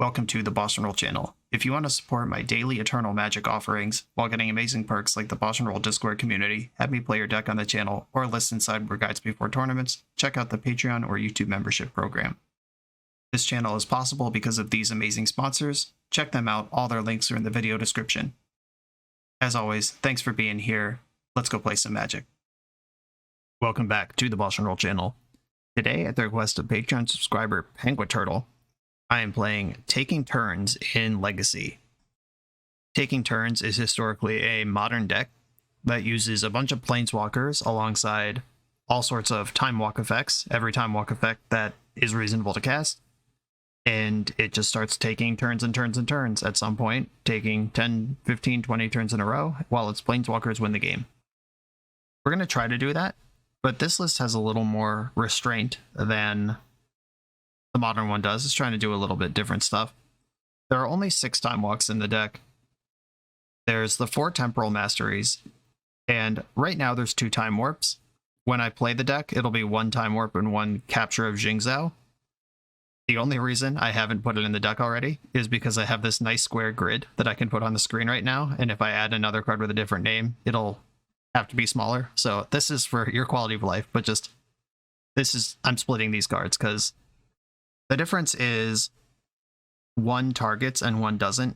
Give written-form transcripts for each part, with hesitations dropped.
Welcome to the BoshNRoll channel. If you want to support my daily Eternal Magic offerings while getting amazing perks like the BoshNRoll Discord community, have me play your deck on the channel, or listen sideboard guides before tournaments, check out the Patreon or YouTube membership program. This channel is possible because of these amazing sponsors. Check them out, all their links are in the video description. As always, thanks for being here. Let's go play some Magic. Welcome back to the BoshNRoll channel. Today, at the request of Patreon subscriber Penguin Turtle, I am playing Taking Turns in Legacy. Taking Turns is historically a modern deck that uses a bunch of planeswalkers alongside all sorts of time walk effects, every time walk effect that is reasonable to cast, and it just starts taking turns and turns and turns at some point, taking 10, 15, 20 turns in a row while its planeswalkers win the game. We're going to try to do that, but this list has a little more restraint than the modern one does. It's trying to do a little bit different stuff. There are only 6 time walks in the deck. There's the 4 temporal masteries, and right now there's 2 time warps. When I play the deck, it'll be 1 time warp and 1 capture of Jingzhou. The only reason I haven't put it in the deck already is because I have this nice square grid that I can put on the screen right now, and if I add another card with a different name, it'll have to be smaller. So this is for your quality of life, but just I'm splitting these cards because the difference is 1 targets and 1 doesn't.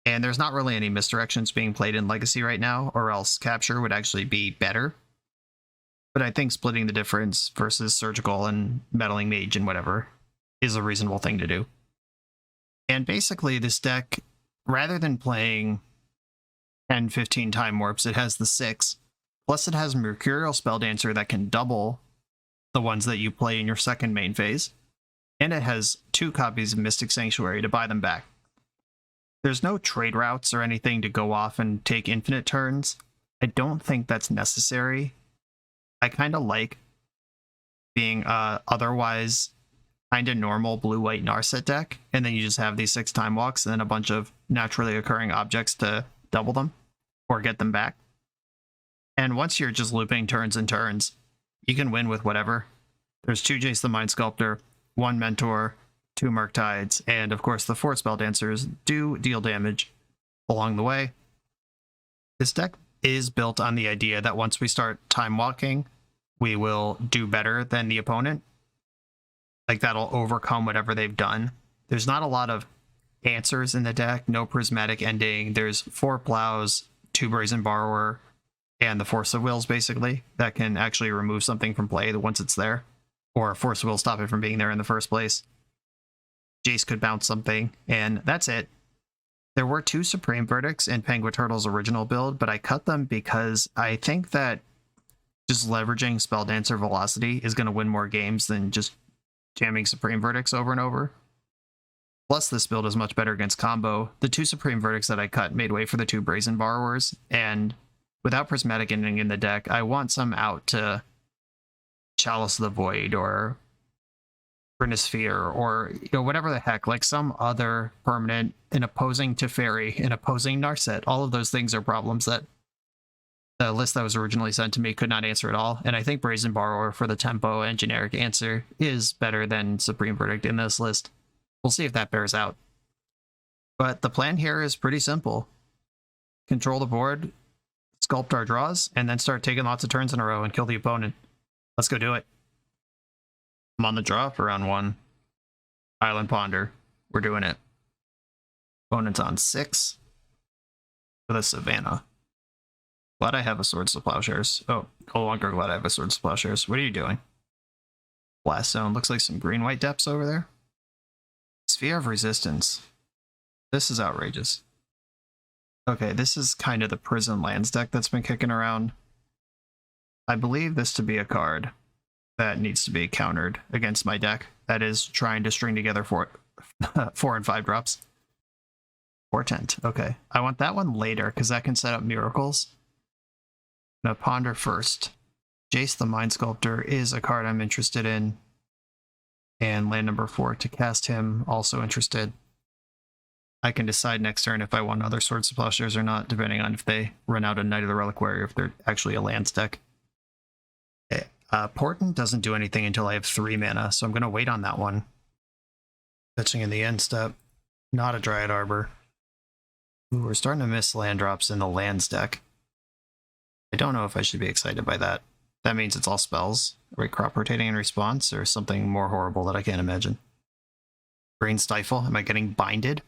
And there's not really any misdirections being played in Legacy right now, or else capture would actually be better. But I think splitting the difference versus surgical and meddling mage and whatever is a reasonable thing to do. And basically this deck, rather than playing 10, 15 time warps, it has the 6. Plus it has Mercurial Spelldancer that can double the ones that you play in your second main phase. And it has 2 copies of Mystic Sanctuary to buy them back. There's no trade routes or anything to go off and take infinite turns. I don't think that's necessary. I kind of like being otherwise kind of normal blue-white Narset deck, and then you just have these 6 time walks and then a bunch of naturally occurring objects to double them or get them back. And once you're just looping turns and turns, you can win with whatever. There's 2 Jace the Mind Sculptor, 1 Mentor, 2 Murktides, and of course the 4 Spelldancers do deal damage along the way. This deck is built on the idea that once we start time walking, we will do better than the opponent. Like, that'll overcome whatever they've done. There's not a lot of answers in the deck, no prismatic ending. There's 4 Plows, 2 Brazen Borrower, and the Force of Wills, basically, that can actually remove something from play once it's there. Or Force of Will stop it from being there in the first place. Jace could bounce something, and that's it. There were 2 Supreme Verdicts in Penguin Turtle's original build, but I cut them because I think that just leveraging Spelldancer Velocity is going to win more games than just jamming Supreme Verdicts over and over. Plus, this build is much better against combo. The 2 Supreme Verdicts that I cut made way for the 2 Brazen Borrowers, and without Prismatic Ending in the deck, I want some out to Chalice of the Void or Sphere, or whatever the heck, like some other permanent, an opposing Teferi, an opposing Narset. All of those things are problems that the list that was originally sent to me could not answer at all, and I think Brazen Borrower for the tempo and generic answer is better than Supreme Verdict in this list. We'll see if that bears out. But the plan here is pretty simple. Control the board, sculpt our draws, and then start taking lots of turns in a row and kill the opponent. Let's go do it. I'm on the draw for round 1. Island Ponder. We're doing it. Opponent's on 6 with a Savannah. Glad I have a Swords to Plowshares. Oh, no longer glad I have a Swords to Plowshares. What are you doing? Blast Zone. Looks like some green-white depths over there. Sphere of Resistance. This is outrageous. Okay, this is kind of the Prison Lands deck that's been kicking around. I believe this to be a card that needs to be countered against my deck that is trying to string together 4 and 5 drops. Portent. Okay. I want that one later because that can set up miracles. I'm gonna ponder first. Jace the Mind Sculptor is a card I'm interested in. And land number 4 to cast him, also interested. I can decide next turn if I want other Swords to Plowshares or not, depending on if they run out of Knight of the Reliquary or if they're actually a lands deck. Okay. Portent doesn't do anything until I have 3 mana, so I'm going to wait on that one. Fetching in the end step. Not a Dryad Arbor. Ooh, we're starting to miss land drops in the lands deck. I don't know if I should be excited by that. That means it's all spells. Are we crop rotating in response, or something more horrible that I can't imagine? Brain Stifle? Am I getting binded?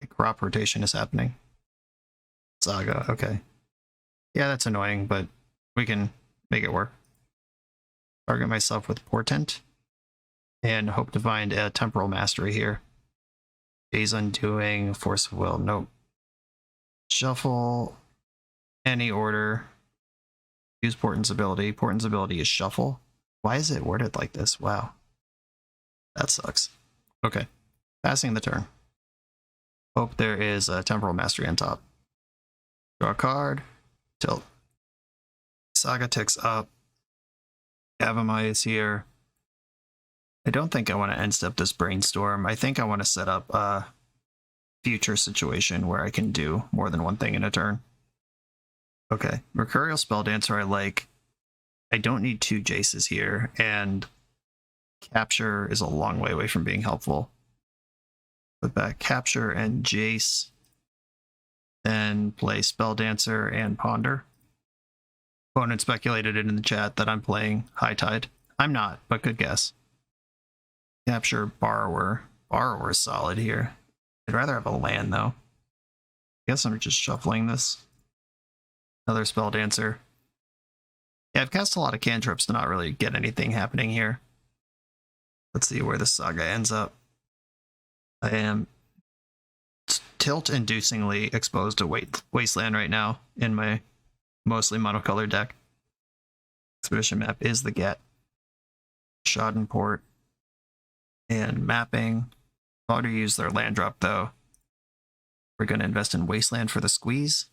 Crop rotation is happening. Saga, okay. Yeah, that's annoying, but we can make it work. Target myself with Portent, and hope to find a Temporal Mastery here. Days Undoing, Force of Will, nope. Shuffle, any order. Use Portent's ability. Portent's ability is Shuffle. Why is it worded like this? Wow. That sucks. Okay, passing the turn. Hope there is a Temporal Mastery on top. Draw a card. Tilt. Saga ticks up. Avamai is here. I don't think I want to end step this Brainstorm. I think I want to set up a future situation where I can do more than one thing in a turn. Okay, Mercurial Spelldancer I like. I don't need 2 Jaces here, and Capture is a long way away from being helpful. Put back Capture and Jace. Then play Spelldancer and Ponder. Opponent speculated it in the chat that I'm playing High Tide. I'm not, but good guess. Capture Borrower. Borrower's solid here. I'd rather have a land, though. I guess I'm just shuffling this. Another Spelldancer. Yeah, I've cast a lot of cantrips to not really get anything happening here. Let's see where the Saga ends up. I am tilt-inducingly exposed to Wasteland right now in my mostly monocolored deck. Expedition map is the get. Schadenport and mapping. Auto use their land drop though. We're going to invest in Wasteland for the squeeze.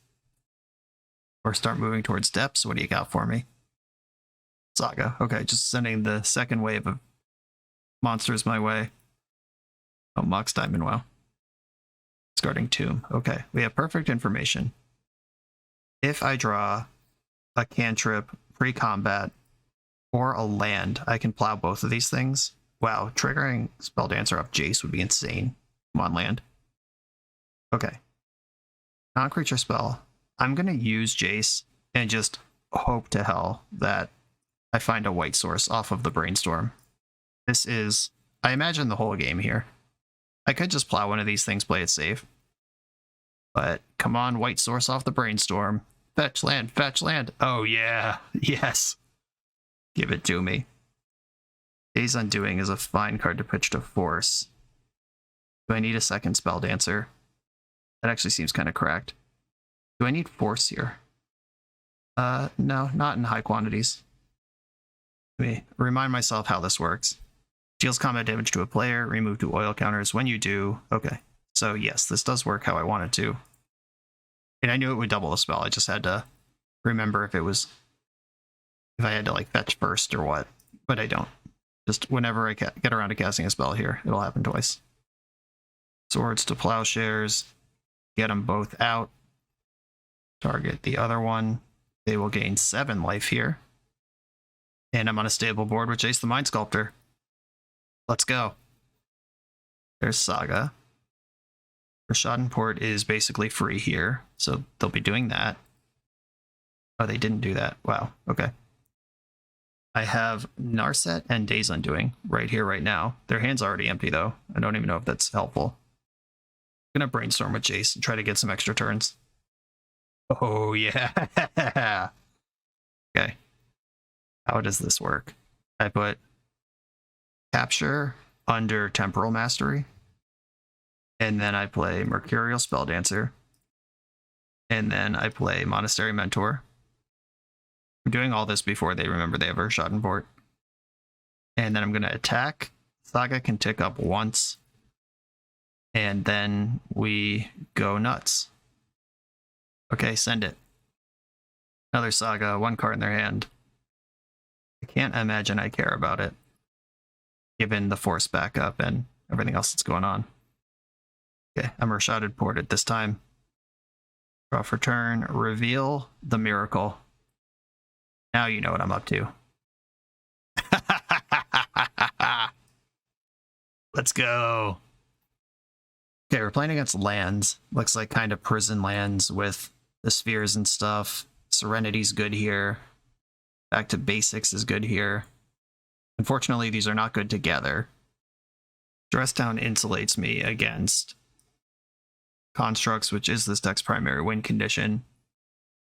Or start moving towards depths. What do you got for me? Saga. Okay, just sending the second wave of monsters my way. Oh, Mox Diamond, wow. Discarding Tomb. Okay, we have perfect information. If I draw a cantrip pre-combat or a land, I can plow both of these things. Wow, triggering Spelldancer off Jace would be insane. Come on, land. Okay. Non-creature spell. I'm going to use Jace and just hope to hell that I find a white source off of the Brainstorm. This is, I imagine, the whole game here. I could just plow one of these things, play it safe. But come on, white source off the Brainstorm. Fetch land, fetch land. Oh yeah, yes. Give it to me. Days Undoing is a fine card to pitch to force. Do I need a second Spelldancer? That actually seems kind of cracked. Do I need force here? No, not in high quantities. Let me remind myself how this works. Deals combat damage to a player, remove 2 oil counters. When you do, okay. So yes, this does work how I want it to. And I knew it would double the spell. I just had to remember if I had to like fetch first or what, but I don't. Just whenever I get around to casting a spell here, it'll happen twice. Swords to Plowshares. Get them both out. Target the other one. They will gain 7 life here. And I'm on a stable board with Jace the Mind Sculptor. Let's go. There's Saga. Schadenport is basically free here, so they'll be doing that. Oh, they didn't do that. Wow, okay. I have Narset and Days Undoing right here, right now. Their hand's already empty, though. I don't even know if that's helpful. I'm going to Brainstorm with Jace and try to get some extra turns. Oh, yeah. Okay. How does this work? I put Capture under Temporal Mastery. And then I play Mercurial Spelldancer. And then I play Monastery Mentor. I'm doing all this before they remember they have her Schadenport. And then I'm going to attack. Saga can tick up once. And then we go nuts. Okay, send it. Another Saga, 1 card in their hand. I can't imagine I care about it, given the force backup and everything else that's going on. Okay, I'm Rashaded ported this time. Draw for turn, reveal the miracle. Now you know what I'm up to. Let's go. Okay, we're playing against lands. Looks like kind of prison lands with the spheres and stuff. Serenity's good here. Back to basics is good here. Unfortunately, these are not good together. Dress Down insulates me against constructs, which is this deck's primary win condition.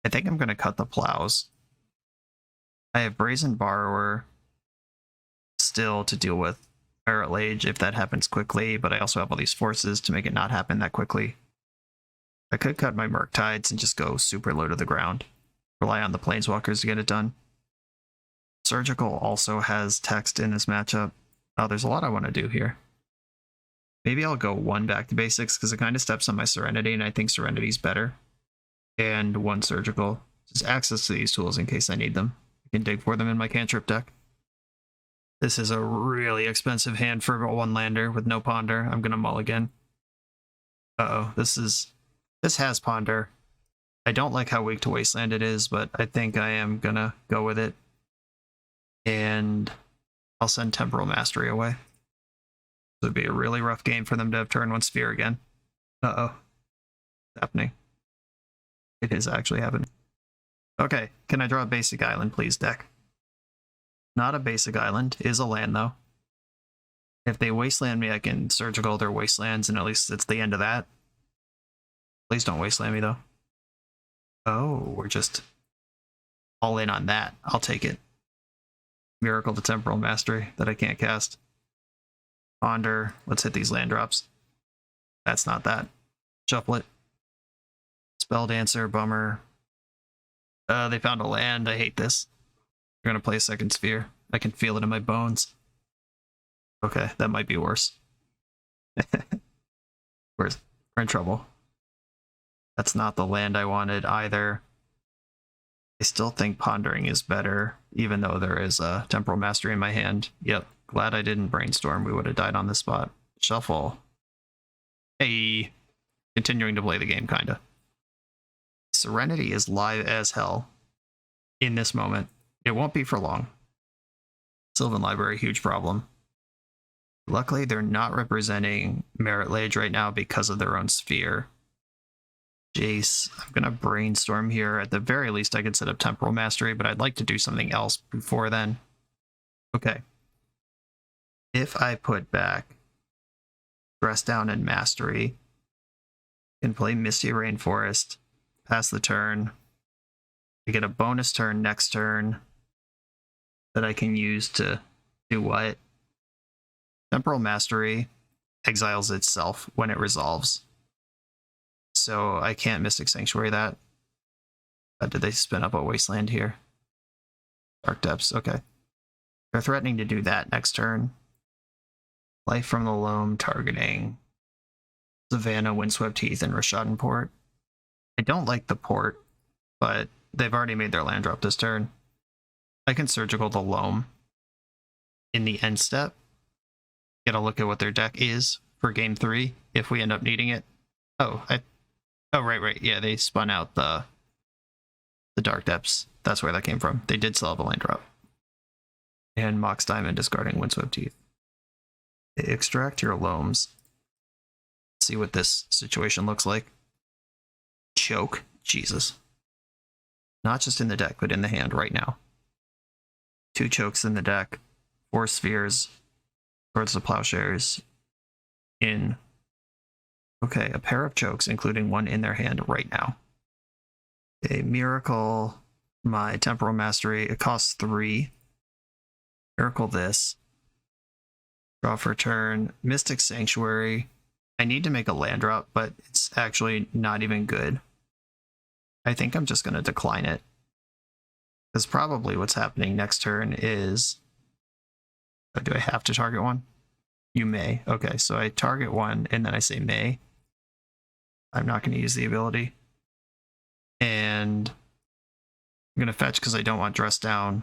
I think I'm going to cut the plows. I have Brazen Borrower still to deal with Barret Lage if that happens quickly, but I also have all these forces to make it not happen that quickly. I could cut my Murktides and just go super low to the ground. Rely on the Planeswalkers to get it done. Surgical also has text in this matchup. Oh, there's a lot I want to do here. Maybe I'll go one back to basics because it kind of steps on my Serenity, and I think Serenity's better. And one Surgical. Just access to these tools in case I need them. I can dig for them in my cantrip deck. This is a really expensive hand for a one-lander with no Ponder. I'm going to mulligan. Uh-oh, this has Ponder. I don't like how weak to Wasteland it is, but I think I am going to go with it. And I'll send Temporal Mastery away. It would be a really rough game for them to have turn 1 Sphere again. Uh-oh. What's happening? It is actually happening. Okay, can I draw a basic island, please, deck? Not a basic island. Is a land, though. If they wasteland me, I can surgical their wastelands, and at least it's the end of that. Please don't wasteland me, though. Oh, we're just all in on that. I'll take it. Miracle to Temporal Mastery that I can't cast. Ponder. Let's hit these land drops. That's not that. Shuffle it. Spelldancer, bummer. They found a land. I hate this. They're going to play a second sphere. I can feel it in my bones. Okay, that might be worse. We're in trouble. That's not the land I wanted either. I still think Pondering is better, even though there is a Temporal Mastery in my hand. Yep, glad I didn't Brainstorm. We would have died on this spot. Shuffle. Hey, continuing to play the game, kinda. Serenity is live as hell in this moment. It won't be for long. Sylvan Library, huge problem. Luckily, they're not representing Barret Lage right now because of their own sphere. Jace, I'm going to Brainstorm here. At the very least, I could set up Temporal Mastery, but I'd like to do something else before then. Okay. If I put back Dress Down and Mastery, can play Misty Rainforest, pass the turn. I get a bonus turn next turn that I can use to do what? Temporal Mastery exiles itself when it resolves. So I can't Mystic Sanctuary that. Did they spin up a Wasteland here? Dark Depths, okay. They're threatening to do that next turn. Life from the Loam targeting Savannah, Windswept Heath, and Rashadenport. I don't like the port, but they've already made their land drop this turn. I can Surgical the Loam in the end step. Get a look at what their deck is for game 3 if we end up needing it. Oh, right. Yeah, they spun out the Dark Depths. That's where that came from. They did still have a land drop. And Mox Diamond discarding Windswept Teeth. Extract your Loams. See what this situation looks like. Choke. Jesus. Not just in the deck, but in the hand right now. 2 chokes in the deck. 4 spheres. Towards the Plowshares. In. Okay, a pair of chokes, including one in their hand right now. A Miracle, my Temporal Mastery, it costs 3. Miracle this. Draw for turn. Mystic Sanctuary. I need to make a land drop, but it's actually not even good. I think I'm just going to decline it. Because probably what's happening next turn is... Oh, do I have to target one? You may. Okay, so I target one, and then I say may. I'm not going to use the ability. And I'm going to fetch because I don't want Dress Down.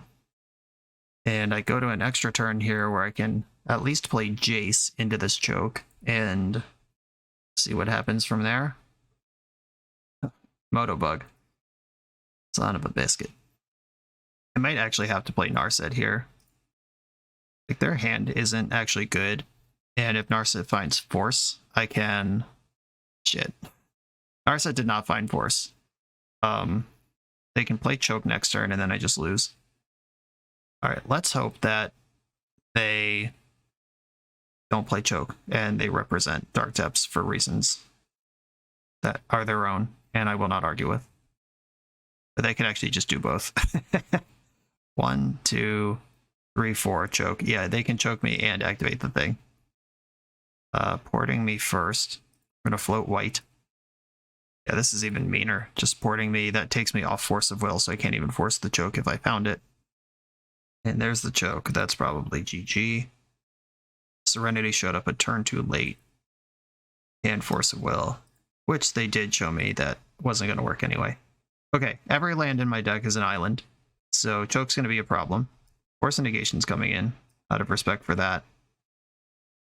And I go to an extra turn here where I can at least play Jace into this choke and see what happens from there. Motobug. Son of a biscuit. I might actually have to play Narset here. Like, their hand isn't actually good. And if Narset finds Force, I can... Shit. Narset did not find Force. They can play Choke next turn, and then I just lose. Alright, let's hope that they don't play Choke, and they represent Dark Depths for reasons that are their own, and I will not argue with. But they could actually just do both. 1, 2, 3, 4, choke. Yeah, they can choke me and activate the thing. Porting me first. I'm going to float white. Yeah, this is even meaner. Just porting me, that takes me off Force of Will, so I can't even force the choke if I found it. And there's the choke. That's probably GG. Serenity showed up a turn too late. And Force of Will, which they did show me that wasn't going to work anyway. Okay, every land in my deck is an island, so choke's going to be a problem. Force of Negation's coming in, out of respect for that.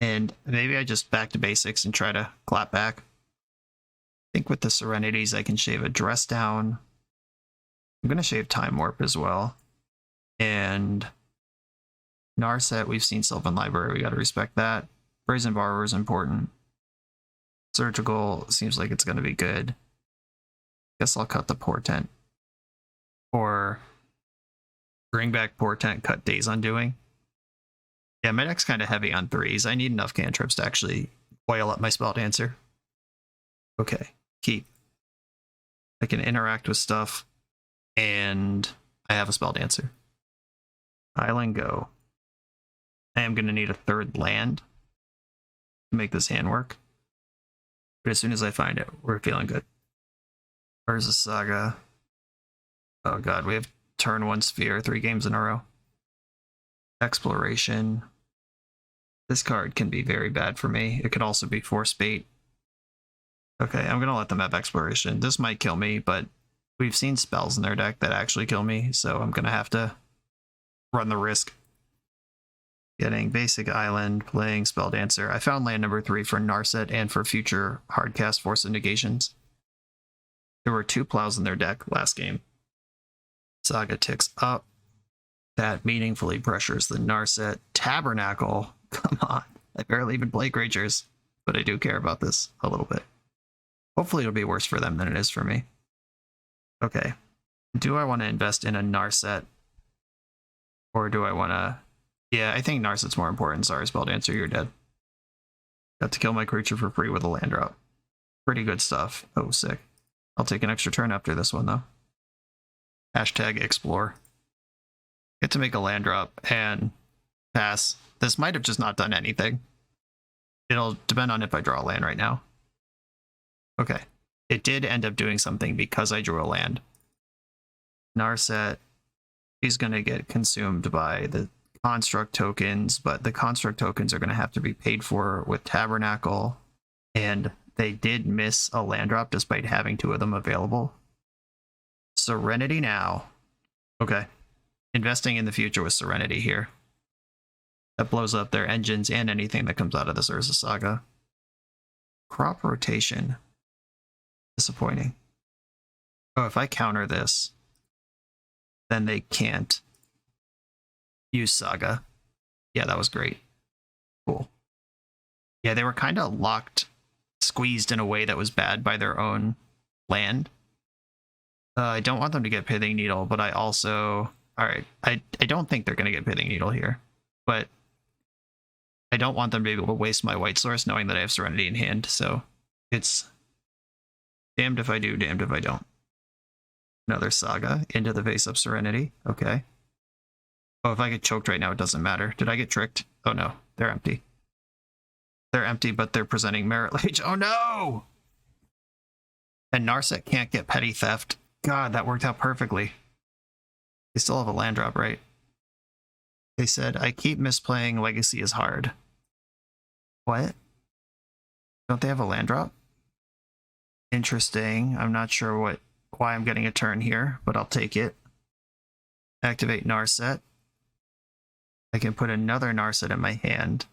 And maybe I just back to basics and try to clap back. I think with the Serenities, I can shave a Dress down. I'm going to shave Time Warp as well. And Narset, we've seen Sylvan Library, we got to respect that. Brazen Borrower is important. Surgical seems like it's going to be good. Guess I'll cut the Portent. Or bring back Portent, cut Days Undoing. Yeah, my deck's kind of heavy on 3s. I need enough cantrips to actually oil up my Spelldancer. Okay, keep. I can interact with stuff, and I have a Spelldancer. Island go. I am going to need a 3rd land to make this hand work. But as soon as I find it, we're feeling good. Where's the Saga? Oh god, we have turn 1 Sphere, 3 games in a row. Exploration. This card can be very bad for me. It could also be Force Bait. Okay, I'm gonna let them have Exploration. This might kill me, but we've seen spells in their deck that actually kill me, so I'm gonna have to run the risk. Getting basic island, playing Spelldancer. I found land number 3 for Narset and for future hardcast Force of Negations. There were 2 plows in their deck last game. Saga ticks up. That meaningfully pressures the Narset. Tabernacle. Come on. I barely even play creatures, but I do care about this a little bit. Hopefully it'll be worse for them than it is for me. Okay. Do I want to invest in a Narset? Or do I want to... Yeah, I think Narset's more important. Sorry, Spelldancer, you're dead. Got to kill my creature for free with a land drop. Pretty good stuff. Oh, sick. I'll take an extra turn after this one, though. Hashtag explore. Get to make a land drop and pass. This might have just not done anything. It'll depend on if I draw a land right now. Okay. It did end up doing something because I drew a land. Narset, he's going to get consumed by the construct tokens, but the construct tokens are going to have to be paid for with Tabernacle, and they did miss a land drop despite having 2 of them available. Serenity now. Okay. Investing in the future with Serenity here. That blows up their engines and anything that comes out of this Urza Saga. Crop rotation. Disappointing. Oh, if I counter this, then they can't use Saga. Yeah, that was great. Cool. Yeah, they were kind of locked, squeezed in a way that was bad by their own land. I don't want them to get Pithing Needle, but I also... Alright, I don't think they're going to get Pithing Needle here, but I don't want them to be able to waste my white source knowing that I have Serenity in hand, so it's damned if I do, damned if I don't. Another Saga into the face of Serenity. Okay. Oh, if I get choked right now, it doesn't matter. Did I get tricked? Oh no, they're empty. They're empty, but they're presenting Merit Lage. Oh no! And Narset can't get Petty Theft. God, that worked out perfectly. They still have a land drop, right? They said, I keep misplaying Legacy is hard. What? Don't they have a land drop? Interesting. I'm not sure why I'm getting a turn here, but I'll take it. Activate Narset. I can put another Narset in my hand.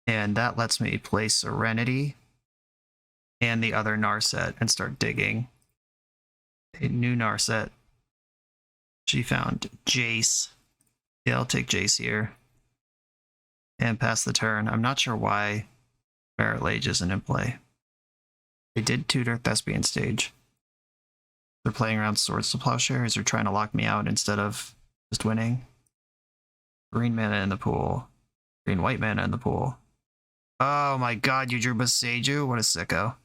And that lets me play Serenity and the other Narset and start digging. A new Narset. She found Jace. Yeah, I'll take Jace here. and pass the turn. I'm not sure why Merit Lage isn't in play. They did tutor Thespian Stage. They're playing around Swords to Plowshares or trying to lock me out instead of just winning. Green mana in the pool. Green white mana in the pool. Oh my god, you drew Boseiju? What a sicko.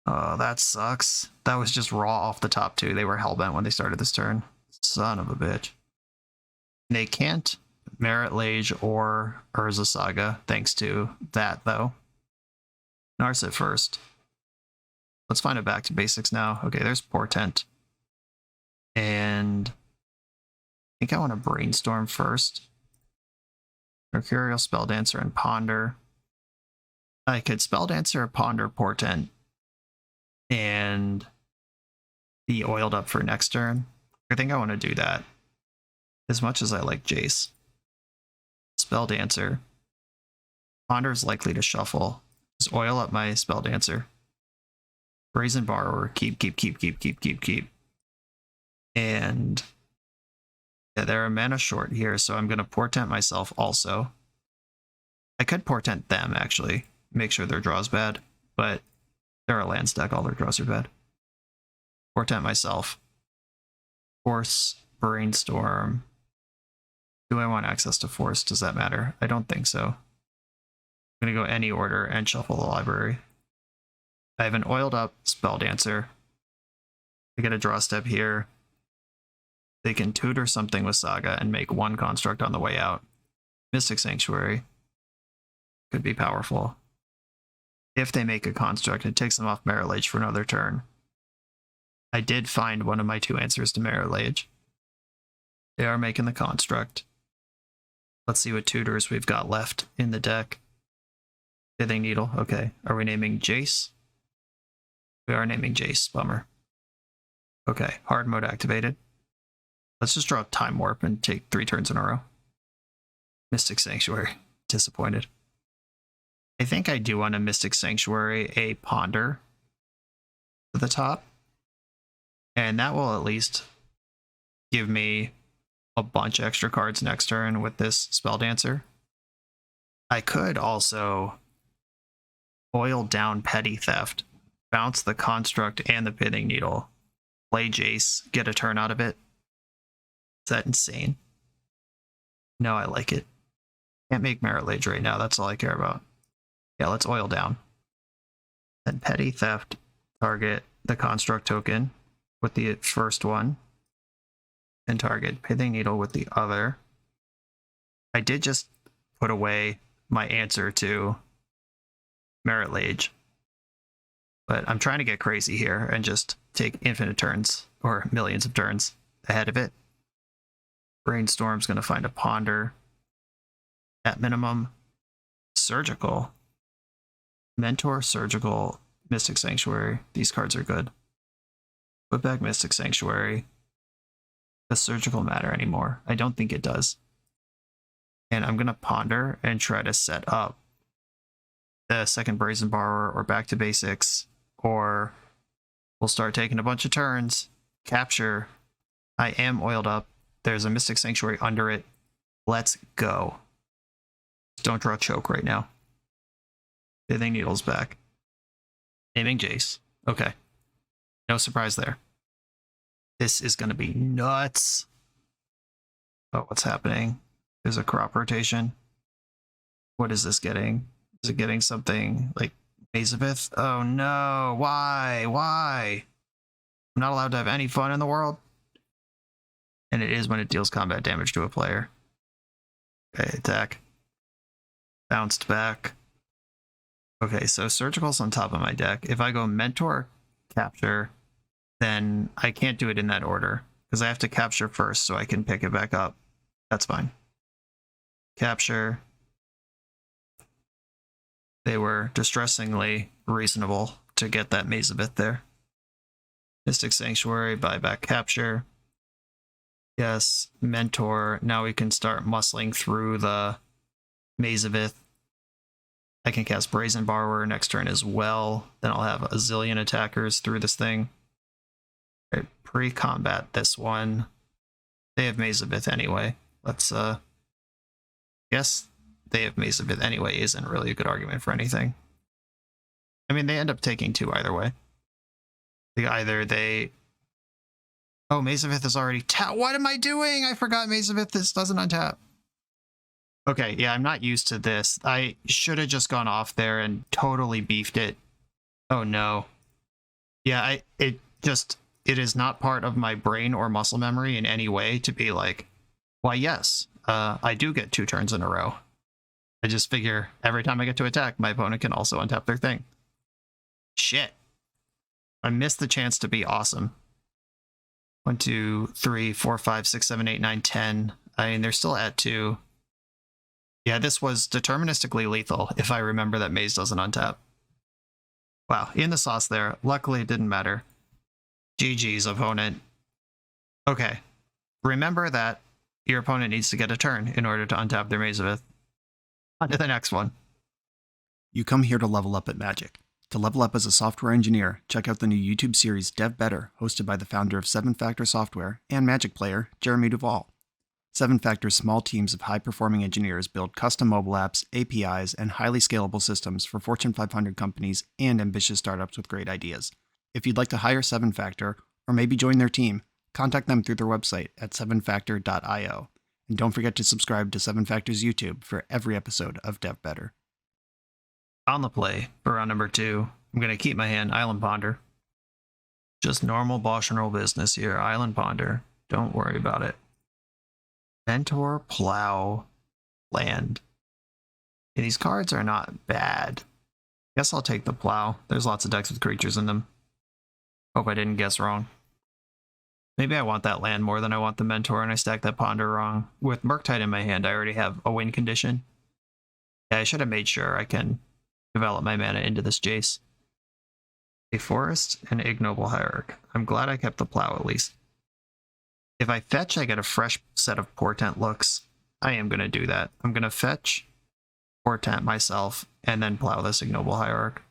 Oh, that sucks. That was just raw off the top too. They were hellbent when they started this turn. Son of a bitch. They can't Merit Lage or Urza Saga, thanks to that though. Narset first. Let's find it back to basics now. Okay, there's Portent. And I think I want to Brainstorm first. Mercurial Spelldancer and Ponder. I could Spelldancer, Ponder, Portent, and be oiled up for next turn. I think I want to do that. As much as I like Jace. Spelldancer. Ponder is likely to shuffle. Just oil up my Spelldancer. Brazen Borrower, keep. And yeah, they're a mana short here, so I'm going to Portent myself also. I could Portent them, actually. Make sure their draw's bad, but they're a land stack, all their draws are bad. Portent myself. Force, Brainstorm. Do I want access to Force? Does that matter? I don't think so. I'm going to go any order and shuffle the library. I have an oiled up Spelldancer. I get a draw step here. They can tutor something with Saga and make one construct on the way out. Mystic Sanctuary could be powerful. If they make a construct, it takes them off Merit Lage for another turn. I did find one of my two answers to Merit Lage. They are making the construct. Let's see what tutors we've got left in the deck. Pithing Needle, okay. Are we naming Jace? We are naming Jace, bummer. Okay, hard mode activated. Let's just draw Time Warp and take 3 turns in a row. Mystic Sanctuary, disappointed. I think I do want a Mystic Sanctuary, a Ponder to the top. And that will at least give me a bunch of extra cards next turn with this Spelldancer. I could also oil down Petty Theft, bounce the Construct and the Pithing Needle, play Jace, get a turn out of it. Is that insane? No, I like it. Can't make Merit Lage right now, that's all I care about. Yeah, let's oil down. Then Petty Theft, target the Construct token with the first one, and target Pithing Needle with the other. I did just put away my answer to Merit Lage, but I'm trying to get crazy here and just take infinite turns, or millions of turns, ahead of it. Brainstorm's going to find a Ponder. At minimum, Surgical. Mentor, Surgical, Mystic Sanctuary. These cards are good. Put back Mystic Sanctuary. Does Surgical matter anymore? I don't think it does. And I'm going to Ponder and try to set up the second Brazen Borrower or back to basics, or we'll start taking a bunch of turns. Capture. I am oiled up. There's a Mystic Sanctuary under it. Let's go. Just don't draw Choke right now. Pithing Needle's back. Naming Jace. Okay. No surprise there. This is going to be nuts. Oh, what's happening? There's a crop rotation. What is this getting? Is it getting something like Mazavith? Oh no. Why? Why? I'm not allowed to have any fun in the world. And it is when it deals combat damage to a player. Okay, attack. Bounced back. Okay, so Surgical's on top of my deck. If I go Mentor, Capture, then I can't do it in that order, because I have to capture first so I can pick it back up. That's fine. Capture. They were distressingly reasonable to get that Mazavith there. Mystic Sanctuary, buyback Capture. Yes, Mentor. Now we can start muscling through the Mazavith. I can cast Brazen Borrower next turn as well. Then I'll have a zillion attackers through this thing. Right, pre-combat this one. They have Mazavith anyway. Let's guess they have Maze of Ith anyway isn't really a good argument for anything. I mean, they end up taking 2 either way. Either they... Oh, Maze of Ith is already tapped. What am I doing? I forgot Maze of Ith doesn't untap. Okay, yeah, I'm not used to this. I should have just gone off there and totally beefed it. Oh no. Yeah, it is not part of my brain or muscle memory in any way to be like, why yes, I do get 2 turns in a row. I just figure every time I get to attack, my opponent can also untap their thing. Shit. I missed the chance to be awesome. 1, 2, 3, 4, 5, 6, 7, 8, 9, 10. I mean, they're still at 2. Yeah, this was deterministically lethal, if I remember that Maze doesn't untap. Wow, in the sauce there. Luckily, it didn't matter. GG's, opponent. Okay. Remember that your opponent needs to get a turn in order to untap their Maze of Ith. On to the next one. You come here to level up at Magic. To level up as a software engineer, check out the new YouTube series Dev Better, hosted by the founder of 7-Factor Software and Magic player, Jeremy Duvall. 7-Factor's small teams of high-performing engineers build custom mobile apps, APIs, and highly scalable systems for Fortune 500 companies and ambitious startups with great ideas. If you'd like to hire 7-Factor, or maybe join their team, contact them through their website at 7factor.io. And don't forget to subscribe to 7-Factor's YouTube for every episode of Dev Better. On the play for round number 2, I'm going to keep my hand Island Ponder. Just normal BoshNRoll business here. Island Ponder. Don't worry about it. Mentor, Plow, Land. Yeah, these cards are not bad. Guess I'll take the Plow. There's lots of decks with creatures in them. Hope I didn't guess wrong. Maybe I want that land more than I want the Mentor, and I stacked that Ponder wrong. With Murktide in my hand, I already have a win condition. Yeah, I should have made sure I can develop my mana into this Jace. A Forest and Ignoble Hierarch. I'm glad I kept the Plow at least. If I fetch, I get a fresh set of Portent looks. I am going to do that. I'm going to fetch, Portent myself, and then Plow this Ignoble Hierarch.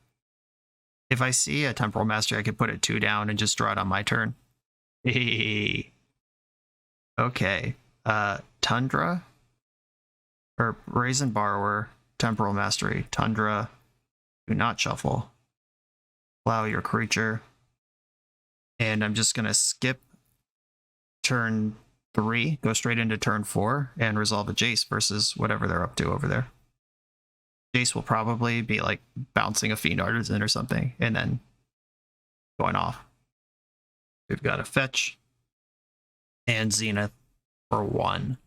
If I see a Temporal Mastery, I could put it 2 down and just draw it on my turn. Hey. Okay. Tundra, or Brazen Borrower, Temporal Mastery, Tundra, do not shuffle. Plow your creature. And I'm just going to skip turn 3, go straight into turn 4, and resolve a Jace versus whatever they're up to over there. Jace will probably be like bouncing a Fiend Artisan or something, and then going off. We've got a fetch and Zenith for 1.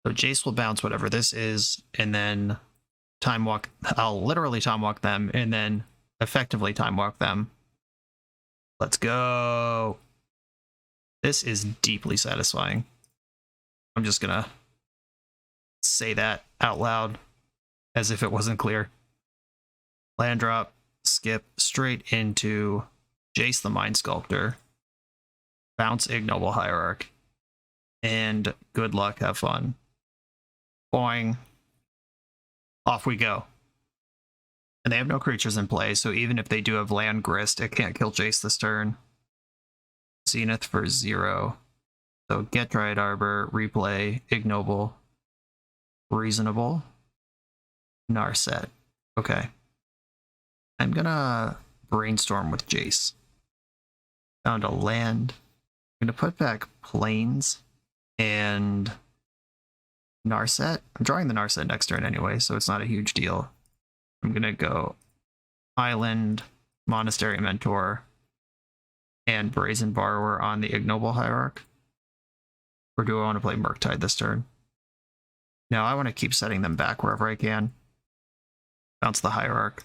So Jace will bounce whatever this is, and then time walk. I'll literally time walk them, and then effectively time walk them. Let's go. This is deeply satisfying. I'm just gonna say that out loud as if it wasn't clear. Land drop, skip straight into Jace the Mind Sculptor, bounce Ignoble Hierarch, and good luck, have fun. Boing. Off we go. And they have no creatures in play, so even if they do have land grist, it can't kill Jace this turn. Zenith for 0. So get Dryad Arbor, replay, Ignoble, reasonable, Narset. Okay. I'm gonna brainstorm with Jace. Found a land. I'm gonna put back Plains and Narset. I'm drawing the Narset next turn anyway, so it's not a huge deal. I'm gonna go Island, Monastery Mentor, and Brazen Borrower on the Ignoble Hierarch. Or do I want to play Murktide this turn? No, I want to keep setting them back wherever I can. Bounce the Hierarch.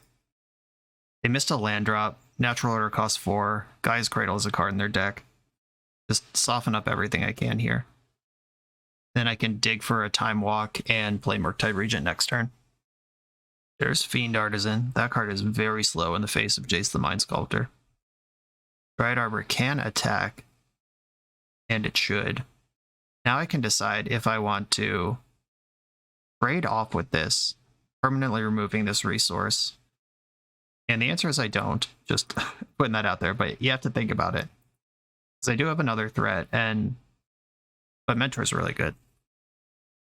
They missed a land drop. Natural Order costs 4. Gaia's Cradle is a card in their deck. Just soften up everything I can here. Then I can dig for a Time Walk and play Murktide Regent next turn. There's Fiend Artisan. That card is very slow in the face of Jace the Mind Sculptor. Dryad Arbor can attack, and it should. Now I can decide if I want to trade off with this, permanently removing this resource. And the answer is I don't. Just putting that out there, but you have to think about it. Because I do have another threat, but Mentor is really good.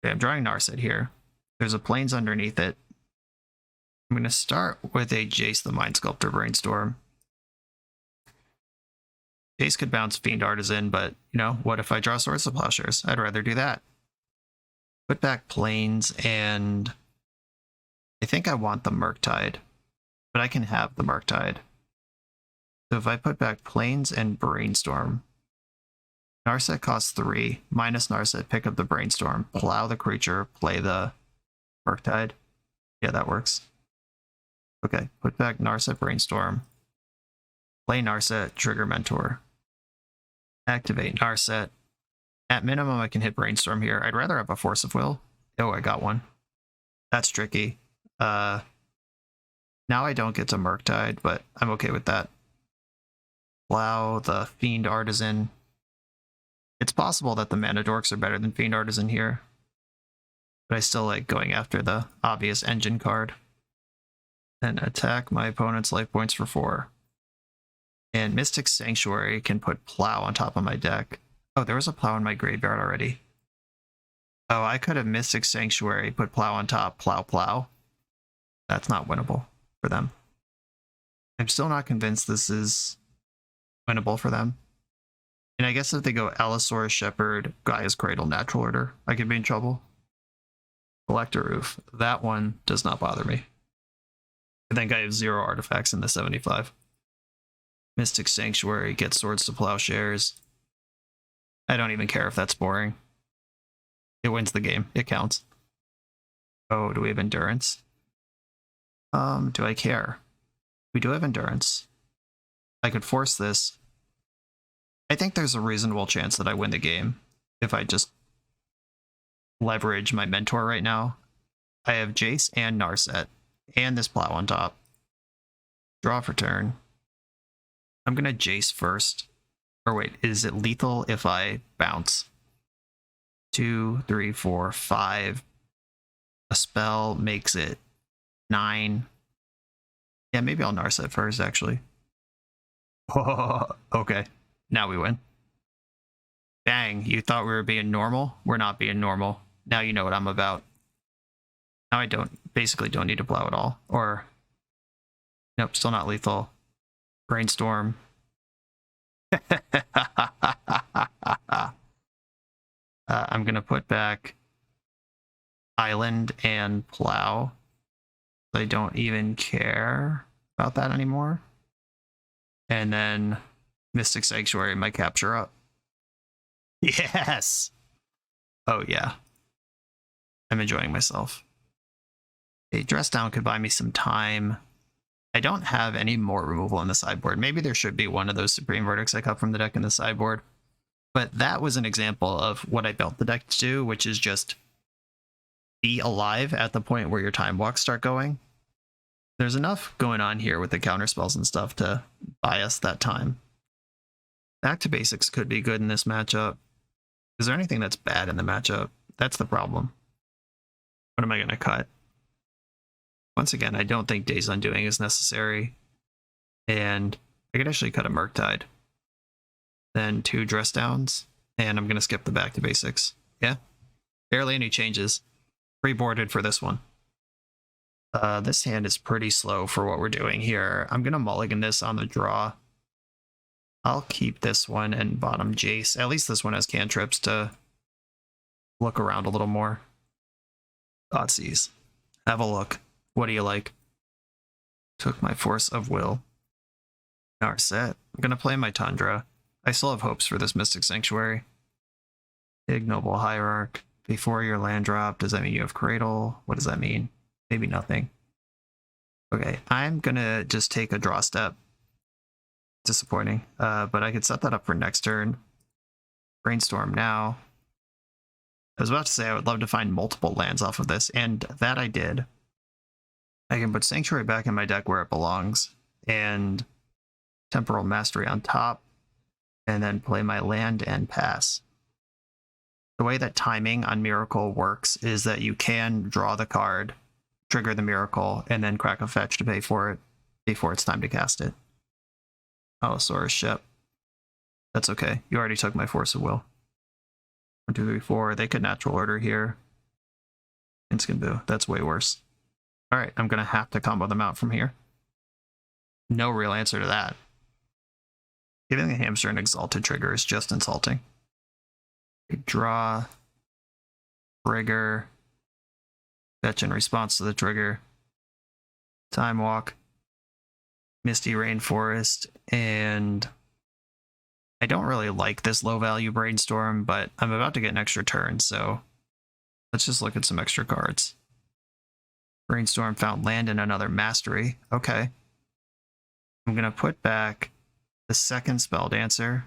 Okay, I'm drawing Narset here. There's a plains underneath it. I'm going to start with a Jace the Mind Sculptor Brainstorm. Jace could bounce Fiend Artisan, but, you know, what if I draw Swords to Plowshares? I'd rather do that. Put back plains, and I think I want the Murktide, but I can have the Murktide. So if I put back plains and Brainstorm, Narset costs 3, minus Narset, pick up the Brainstorm, plow the creature, play the Murktide. Yeah, that works. Okay, put back Narset Brainstorm, play Narset, trigger Mentor, activate Narset. At minimum, I can hit Brainstorm here. I'd rather have a Force of Will. Oh, I got one. That's tricky. Now I don't get to Murktide, but I'm okay with that. Plow the Fiend Artisan. It's possible that the Mana Dorks are better than Fiend Artisan here, but I still like going after the obvious engine card. Then attack my opponent's life points for 4. And Mystic Sanctuary can put Plow on top of my deck. Oh, there was a Plow in my graveyard already. Oh, I could have Mystic Sanctuary, put Plow on top, Plow. That's not winnable for them. I'm still not convinced this is winnable for them. And I guess if they go Allosaurus Shepherd, Gaia's Cradle, Natural Order, I could be in trouble. Collector Roof. That one does not bother me. I think I have 0 artifacts in the 75. Mystic Sanctuary, get Swords to Plowshares. I don't even care if that's boring. It wins the game. It counts. Oh, do we have Endurance? Do I care? We do have Endurance. I could force this. I think there's a reasonable chance that I win the game if I just leverage my Mentor right now. I have Jace and Narset and this Plow on top. Draw for turn. I'm gonna Jace first. Or wait, is it lethal if I bounce? 2, 3, 4, 5. A spell makes it 9. Yeah, maybe I'll Narset first, actually. Oh, okay. Now we win. Dang, you thought we were being normal? We're not being normal. Now you know what I'm about. Now I basically don't need to plow at all. Or, nope, still not lethal. Brainstorm. I'm going to put back Island and Plow. I don't even care about that anymore. And then Mystic Sanctuary might capture up. Yes! Oh, yeah. I'm enjoying myself. A Dress Down could buy me some time. I don't have any more removal in the sideboard. Maybe there should be one of those Supreme Verdicts I cut from the deck in the sideboard. But that was an example of what I built the deck to do, which is just be alive at the point where your time walks start going. There's enough going on here with the counter spells and stuff to buy us that time. Back to Basics could be good in this matchup. Is there anything that's bad in the matchup? That's the problem. What am I going to cut? Once again, I don't think Days Undoing is necessary. And I could actually cut a Murktide. Then 2 Dress Downs. And I'm going to skip the Back to Basics. Yeah. Barely any changes. Reboarded for this one. This hand is pretty slow for what we're doing here. I'm going to mulligan this on the draw. I'll keep this one and bottom Jace. At least this one has cantrips to look around a little more. Thoughtseize. Have a look. What do you like? Took my Force of Will. Narset. I'm going to play my Tundra. I still have hopes for this Mystic Sanctuary. Ignoble Hierarch. Before your land drop, does that mean you have Cradle? What does that mean? Maybe nothing. Okay, I'm going to just take a draw step. Disappointing. But I could set that up for next turn. Brainstorm now. I was about to say I would love to find multiple lands off of this, and that I did. I can put Sanctuary back in my deck where it belongs, and Temporal Mastery on top, and then play my land and pass. The way that timing on Miracle works is that you can draw the card, trigger the Miracle, and then crack a fetch to pay for it before it's time to cast it. Allosaurus Shep. That's okay. You already took my Force of Will. 1, 2, 3, 4. They could Natural Order here. Instant Boo. That's way worse. All right, I'm going to have to combo them out from here. No real answer to that. Giving the hamster an exalted trigger is just insulting. Draw, trigger, fetch in response to the trigger, time walk, misty rainforest, and I don't really like this low value brainstorm, but I'm about to get an extra turn, so let's just look at some extra cards. Brainstorm found land and another mastery. Okay. I'm going to put back the second Spelldancer.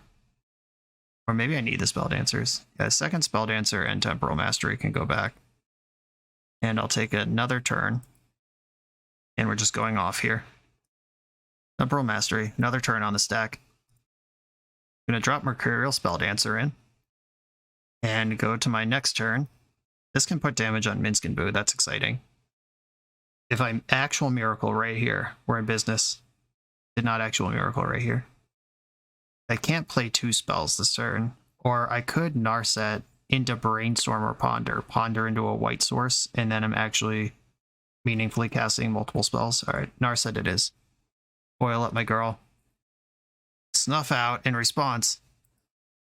Or maybe I need the Spelldancers. Yeah, second Spelldancer and Temporal Mastery can go back. And I'll take another turn. And we're just going off here. Temporal Mastery, another turn on the stack. I'm going to drop Mercurial Spelldancer in. And go to my next turn. This can put damage on Minsc and Boo. That's exciting. If I'm actual Miracle right here, we're in business. Did not actual Miracle right here. I can't play 2 spells this turn. Or I could Narset into Brainstorm or Ponder. Ponder into a white source, and then I'm actually meaningfully casting multiple spells. Alright, Narset it is. Oil up my girl. Snuff out in response.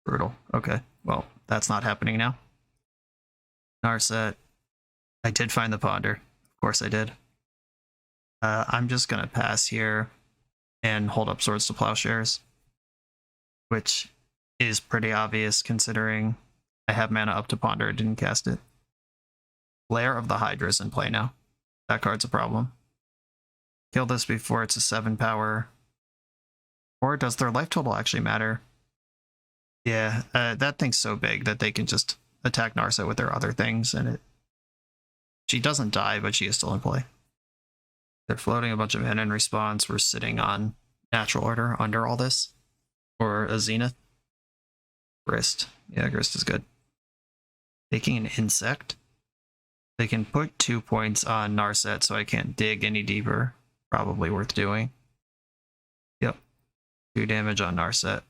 Brutal. Okay, well, that's not happening now. Narset. I did find the Ponder. Of course I did. I'm just going to pass here and hold up Swords to Plowshares, which is pretty obvious considering I have mana up to Ponder and didn't cast it. Lair of the Hydra is in play now. That card's a problem. Kill this before it's a 7 power. Or does their life total actually matter? Yeah, that thing's so big that they can just attack Narset with their other things, and she doesn't die, but she is still in play. They're floating a bunch of mana in response. We're sitting on natural order under all this. Or a Zenith. Grist. Yeah, Grist is good. Taking an insect. They can put 2 points on Narset, so I can't dig any deeper. Probably worth doing. Yep. 2 damage on Narset.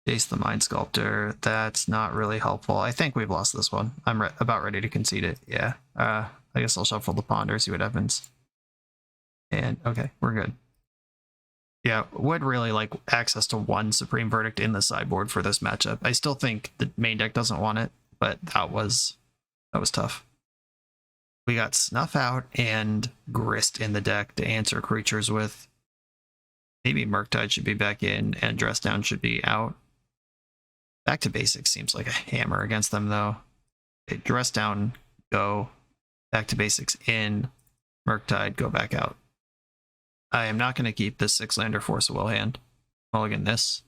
Face the Mind Sculptor. That's not really helpful. I think we've lost this one. I'm about ready to concede it. Yeah. I guess I'll shuffle the Ponder, see what happens. And okay, we're good. Yeah, would really like access to 1 Supreme Verdict in the sideboard for this matchup. I still think the main deck doesn't want it, but that was tough. We got Snuff Out and Grist in the deck to answer creatures with. Maybe Murktide should be back in and Dress Down should be out. Back to Basics seems like a hammer against them though. Okay, Dress Down, go. Back to Basics in. Murktide, go back out. I am not going to keep this 6-lander Force of Will hand. Mulligan this.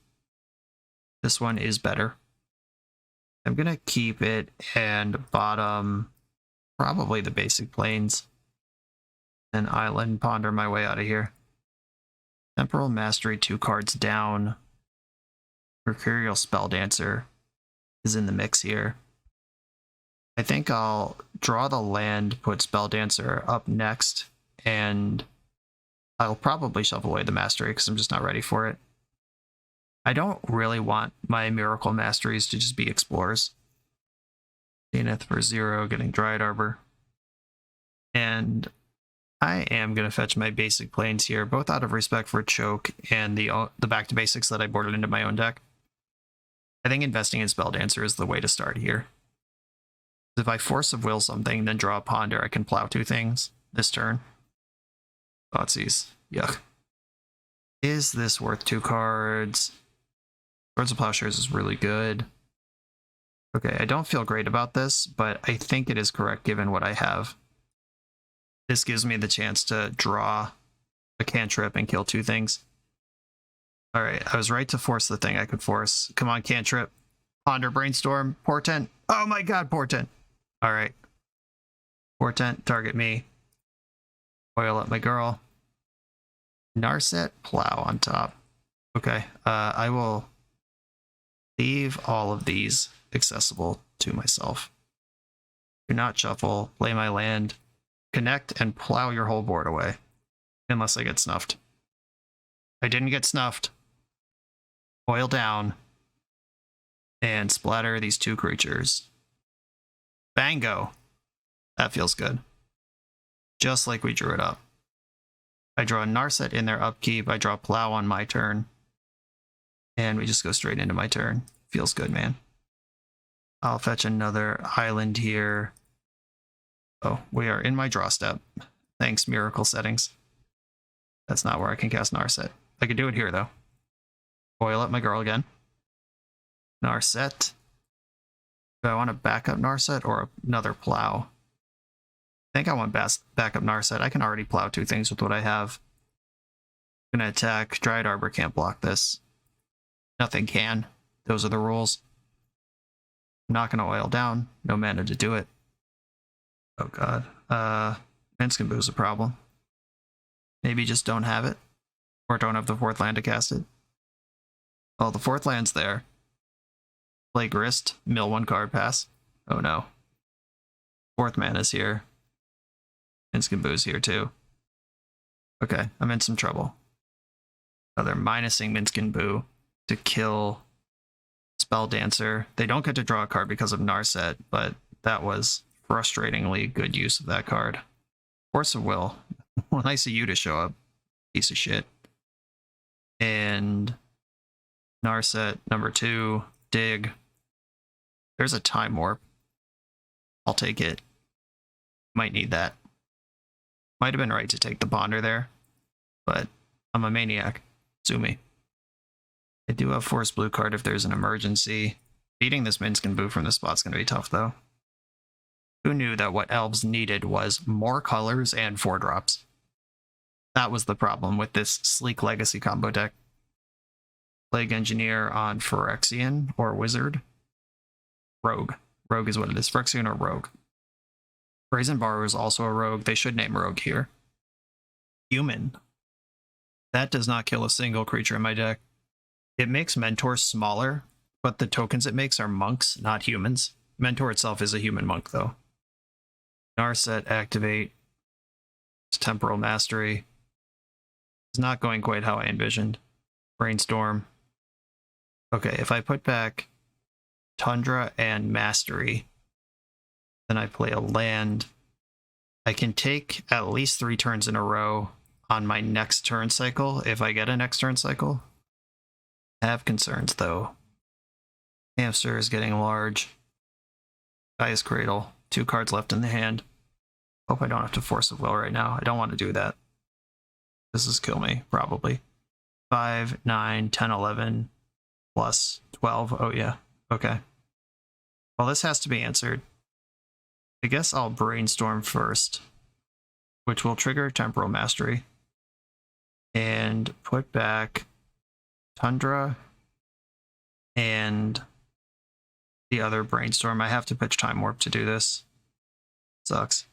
This one is better. I'm going to keep it and bottom probably the basic planes. And Island Ponder my way out of here. Temporal Mastery 2 cards down. Mercurial Spelldancer is in the mix here. I think I'll draw the land, put Spelldancer up next, and I'll probably shuffle away the Mastery because I'm just not ready for it. I don't really want my Miracle Masteries to just be Explorers. Zenith for 0, getting Dryad Arbor. And I am going to fetch my basic planes here, both out of respect for Choke and the back to basics that I boarded into my own deck. I think investing in Spelldancer is the way to start here. If I Force of Will something, then draw a Ponder, I can plow 2 things this turn. Thoughtseize. Yuck. Is this worth 2 cards? Swords of Plowshares is really good. Okay, I don't feel great about this, but I think it is correct given what I have. This gives me the chance to draw a cantrip and kill 2 things. Alright, I was right to force the thing I could force. Come on, cantrip. Ponder, Brainstorm, Portent. Oh my god, Portent. Alright. Portent, target me. Oil up my girl. Narset, Plow on top. Okay, I will leave all of these accessible to myself. Do not shuffle, play my land, connect, and plow your whole board away. Unless I get snuffed. I didn't get snuffed. Oil down. And splatter these 2 creatures. Bango. That feels good. Just like we drew it up. I draw a Narset in their upkeep. I draw Plow on my turn. And we just go straight into my turn. Feels good, man. I'll fetch another island here. Oh, we are in my draw step. Thanks, Miracle Settings. That's not where I can cast Narset. I could do it here, though. Oil up my girl again. Narset. Do I want a backup Narset or another Plow? I think I want backup Narset. I can already plow 2 things with what I have. I'm gonna attack. Dryad Arbor can't block this. Nothing can. Those are the rules. I'm not gonna oil down. No mana to do it. Oh god. Minskin Boo is a problem. Maybe just don't have it. Or don't have the 4th land to cast it. Oh, the 4th land's there. Play Grist. Mill 1 card, pass. Oh no. 4th mana's here. Minskin Boo's here too. Okay, I'm in some trouble. Oh, they're minusing Minskin Boo to kill Spelldancer. They don't get to draw a card because of Narset, but that was frustratingly good use of that card. Force of Will. Well, nice of you to show up. Piece of shit. And Narset, number 2. Dig. There's a Time Warp. I'll take it. Might need that. Might have been right to take the Ponder there, but I'm a maniac. Sue me. I do have Force Blue card if there's an emergency. Beating this Minskin Boo from this spot's going to be tough, though. Who knew that what Elves needed was more colors and 4 drops? That was the problem with this sleek Legacy combo deck. Plague Engineer on Phyrexian or Wizard. Rogue. Rogue is what it is. Phyrexian or Rogue. Brazen Borrower is also a rogue. They should name Rogue here. Human. That does not kill a single creature in my deck. It makes Mentor smaller, but the tokens it makes are monks, not humans. Mentor itself is a human monk, though. Narset, activate. Temporal Mastery. It's not going quite how I envisioned. Brainstorm. Okay, if I put back Tundra and Mastery, then I play a land. I can take at least 3 turns in a row on my next turn cycle, if I get a next turn cycle. I have concerns, though. Hamster is getting large. Gaia's Cradle. 2 cards left in the hand. Hope I don't have to Force of Will right now. I don't want to do that. This is kill me, probably. 5, 9, 10, 11, plus 12. Oh, yeah. Okay. Well, this has to be answered. I guess I'll Brainstorm first, which will trigger Temporal Mastery. And put back Tundra and the other Brainstorm. I have to pitch Time Warp to do this. Sucks.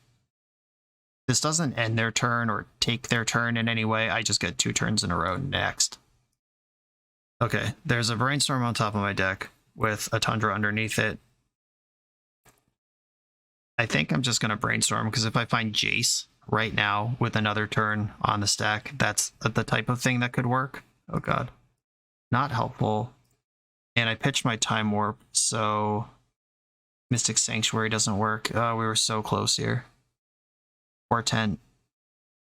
This doesn't end their turn or take their turn in any way. I just get 2 turns in a row next. Okay, there's a Brainstorm on top of my deck with a Tundra underneath it. I think I'm just going to Brainstorm, because if I find Jace right now with another turn on the stack, that's the type of thing that could work. Oh god. Not helpful. And I pitched my Time Warp, so Mystic Sanctuary doesn't work. We were so close here. Portent.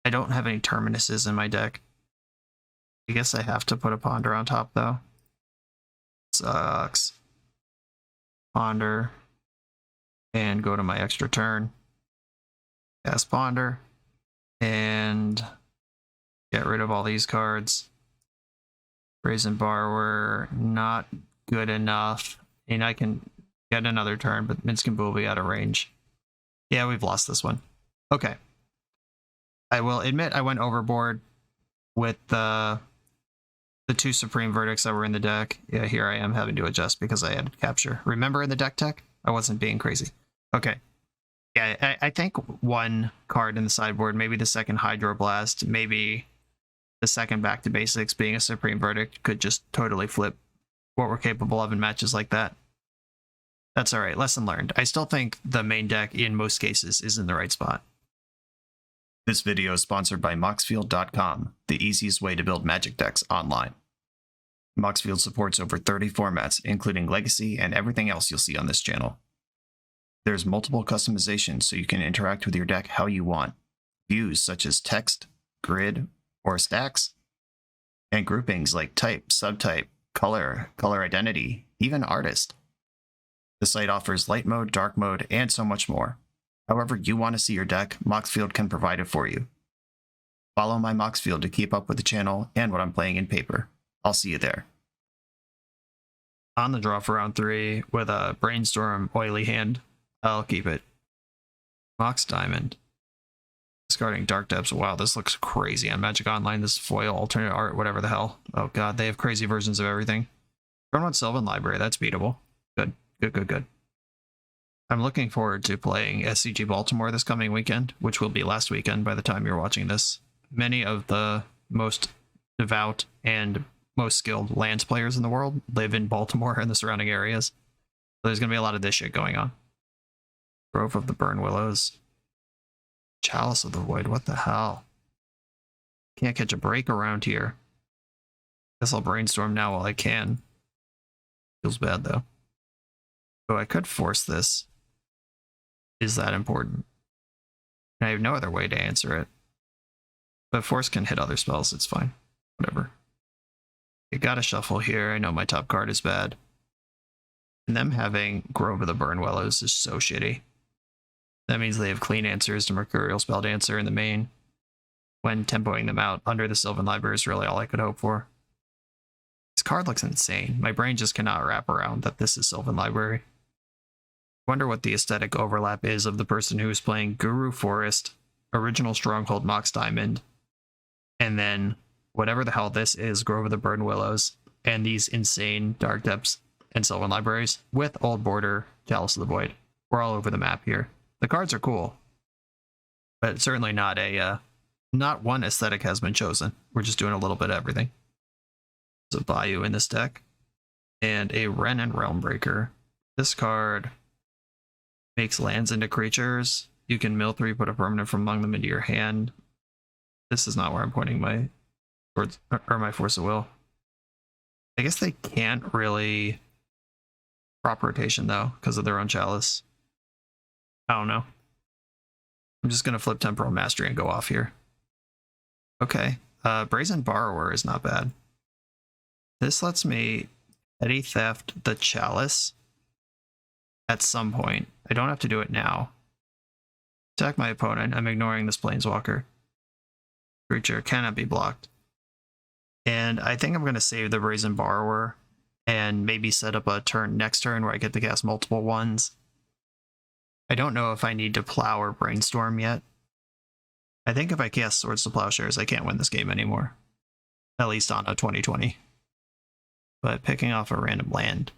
I don't have any Terminuses in my deck. I guess I have to put a Ponder on top, though. Sucks. Ponder. And go to my extra turn. Cast Ponder. And get rid of all these cards. Brazen Borrower, not good enough. And I can get another turn, but Minskin Boo will be out of range. Yeah, we've lost this one. Okay. I will admit I went overboard with the 2 Supreme Verdicts that were in the deck. Yeah, here I am having to adjust because I added Capture. Remember in the deck tech? I wasn't being crazy. Okay. Yeah, I think 1 card in the sideboard, maybe the second Hydroblast, maybe the second Back to Basics being a Supreme Verdict could just totally flip what we're capable of in matches like that. That's alright, lesson learned. I still think the main deck, in most cases, is in the right spot. This video is sponsored by Moxfield.com, the easiest way to build Magic decks online. Moxfield supports over 30 formats, including Legacy and everything else you'll see on this channel. There's multiple customizations so you can interact with your deck how you want. Views such as text, grid, or stacks, and groupings like type, subtype, color, color identity, even artist. The site offers light mode, dark mode, and so much more. However you want to see your deck, Moxfield can provide it for you. Follow my Moxfield to keep up with the channel and what I'm playing in paper. I'll see you there. On the draw for round 3 with a Brainstorm Oily Hand, I'll keep it. Mox Diamond. Discarding Dark Depths. Wow, this looks crazy on Magic Online. This foil, alternate art, whatever the hell. Oh god, they have crazy versions of everything. Turn 1 Sylvan Library, that's beatable. Good, good, good, good. I'm looking forward to playing SCG Baltimore this coming weekend, which will be last weekend by the time you're watching this. Many of the most devout and most skilled Lands players in the world live in Baltimore and the surrounding areas. So there's going to be a lot of this shit going on. Grove of the Burn Willows. Chalice of the Void, what the hell? Can't catch a break around here. Guess I'll brainstorm now while I can. Feels bad though. So I could force this. Is that important? I have no other way to answer it. But force can hit other spells, it's fine. Whatever. You gotta shuffle here. I know my top card is bad. And them having Grove of the Burn Willows is so shitty. That means they have clean answers to Mercurial Spelldancer in the main. When tempoing them out under the Sylvan Library is really all I could hope for. This card looks insane. My brain just cannot wrap around that this is Sylvan Library. I wonder what the aesthetic overlap is of the person who is playing Guru Forest, Original Stronghold Mox Diamond, and then whatever the hell this is, Grove of the Burn Willows, and these insane Dark Depths and Sylvan Libraries with Old Border, Chalice of the Void. We're all over the map here. The cards are cool, but certainly not not one aesthetic has been chosen. We're just doing a little bit of everything. There's a Bayou in this deck, and a Wrenn and Realmbreaker. This card makes lands into creatures. You can mill 3, put a permanent from among them into your hand. This is not where I'm pointing my swords or my Force of Will. I guess they can't really prop rotation though, because of their own Chalice. I don't know. I'm just gonna flip Temporal Mastery and go off here. Okay. Brazen Borrower is not bad. This lets me petty theft the Chalice at some point. I don't have to do it now. Attack my opponent. I'm ignoring this Planeswalker. Creature cannot be blocked. And I think I'm going to save the Brazen Borrower and maybe set up a turn next turn where I get to cast multiple ones. I don't know if I need to plow or brainstorm yet. I think if I cast Swords to Plowshares, I can't win this game anymore. At least on a 2020. But picking off a random land.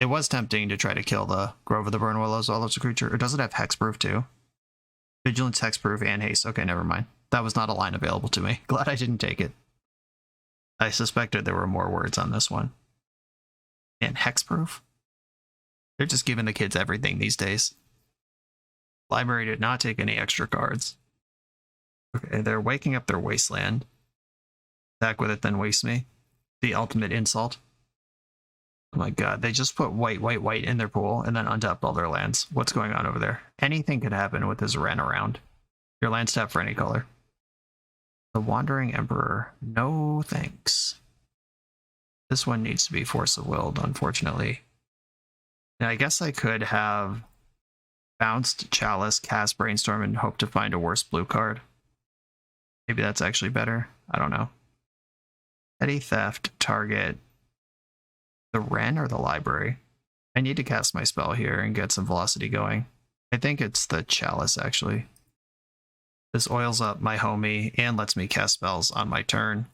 It was tempting to try to kill the Grove of the Burn Willows while it's a creature. Or does it have Hexproof too? Vigilance, Hexproof, and Haste. Okay, never mind. That was not a line available to me. Glad I didn't take it. I suspected there were more words on this one. And Hexproof? They're just giving the kids everything these days. Library did not take any extra cards. Okay, they're waking up their Wasteland. Attack with it, then waste me. The ultimate insult. Oh my god, they just put white, white, white in their pool and then untapped all their lands. What's going on over there? Anything could happen with this Wrenn around. Your land's tapped for any color. The Wandering Emperor. No thanks. This one needs to be Force of Willed, unfortunately. Now, I guess I could have bounced Chalice, cast Brainstorm, and hope to find a worse blue card. Maybe that's actually better. I don't know. Petty Theft, target the Wrenn or the Library? I need to cast my spell here and get some velocity going. I think it's the Chalice, actually. This oils up my homie and lets me cast spells on my turn.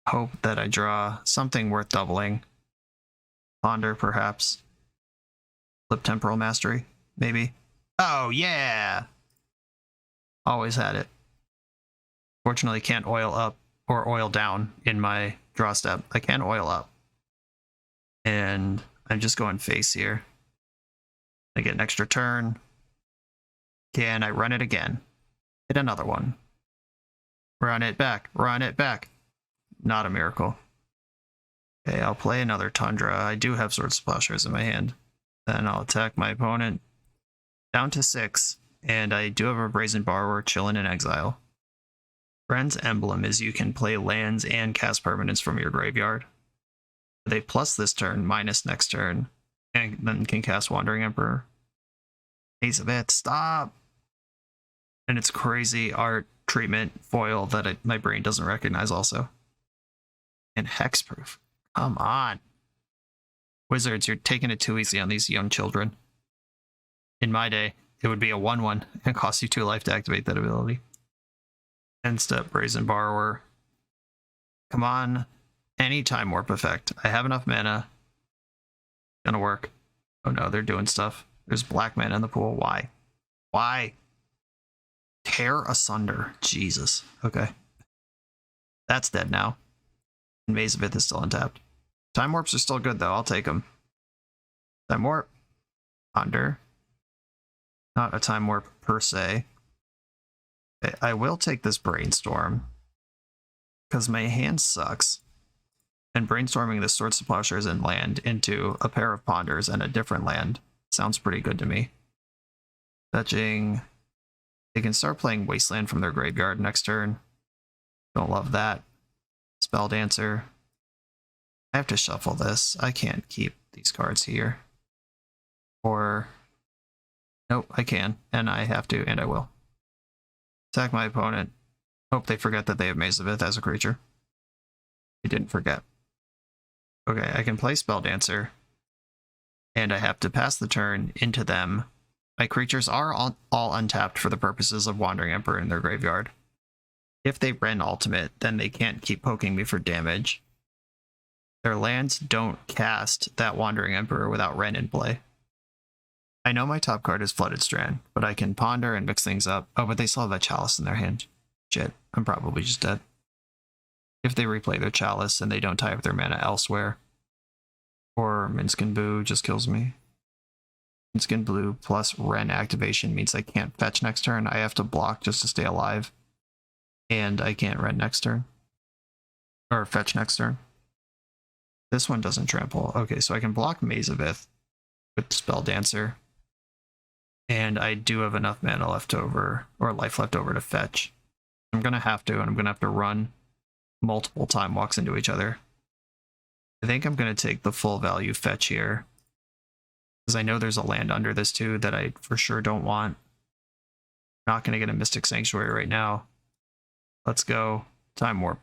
Hope that I draw something worth doubling. Ponder, perhaps. Flip Temporal Mastery, maybe. Oh, yeah! Always had it. Fortunately, can't oil up or oil down in my draw step. I can oil up. And I'm just going face here. I get an extra turn. Can I run it again? Hit another one. Run it back. Run it back. Not a miracle. Okay, I'll play another Tundra. I do have Swords to Plowshares in my hand. Then I'll attack my opponent down to 6, and I do have a Brazen Borrower chilling in exile. Wren's emblem is you can play lands and cast permanents from your graveyard. They plus this turn, minus next turn, and then can cast Wandering Emperor. Ace of it, stop! And it's crazy art treatment foil that my brain doesn't recognize also. And hexproof. Come on. Wizards, you're taking it too easy on these young children. In my day, it would be a 1-1 and cost you 2 life to activate that ability. End step, Brazen Borrower. Come on. Any Time Warp effect. I have enough mana. Gonna work. Oh no, they're doing stuff. There's black mana in the pool. Why? Why? Tear Asunder. Jesus. Okay. That's dead now. And Maze of Ith is still untapped. Time Warps are still good though. I'll take them. Time Warp. Under. Not a Time Warp per se. I will take this Brainstorm. Because my hand sucks. And brainstorming the Swords to Plowshares and land into a pair of Ponders and a different land sounds pretty good to me. Fetching. They can start playing Wasteland from their graveyard next turn. Don't love that. Spelldancer. I have to shuffle this. I can't keep these cards here. Or... Nope, I can. And I have to, and I will. Attack my opponent. Hope they forget that they have Maze of Ith as a creature. They didn't forget. Okay, I can play Spelldancer. And I have to pass the turn into them. My creatures are all untapped for the purposes of Wandering Emperor in their graveyard. If they Wrenn Ultimate, then they can't keep poking me for damage. Their lands don't cast that Wandering Emperor without Wrenn in play. I know my top card is Flooded Strand, but I can ponder and mix things up. Oh, but they still have a Chalice in their hand. Shit, I'm probably just dead. If they replay their Chalice and they don't tie up their mana elsewhere. Or Minskin Boo just kills me. Minskin Blue plus Wrenn activation means I can't fetch next turn. I have to block just to stay alive. And I can't Wrenn next turn. Or fetch next turn. This one doesn't trample. Okay, so I can block Maze of Ith with Spelldancer. And I do have enough mana left over, or life left over to fetch. I'm going to have to, and I'm going to have to run multiple time walks into each other. I think I'm going to take the full value fetch here. Because I know there's a land under this too that I for sure don't want. Not going to get a Mystic Sanctuary right now. Let's go. Time Warp.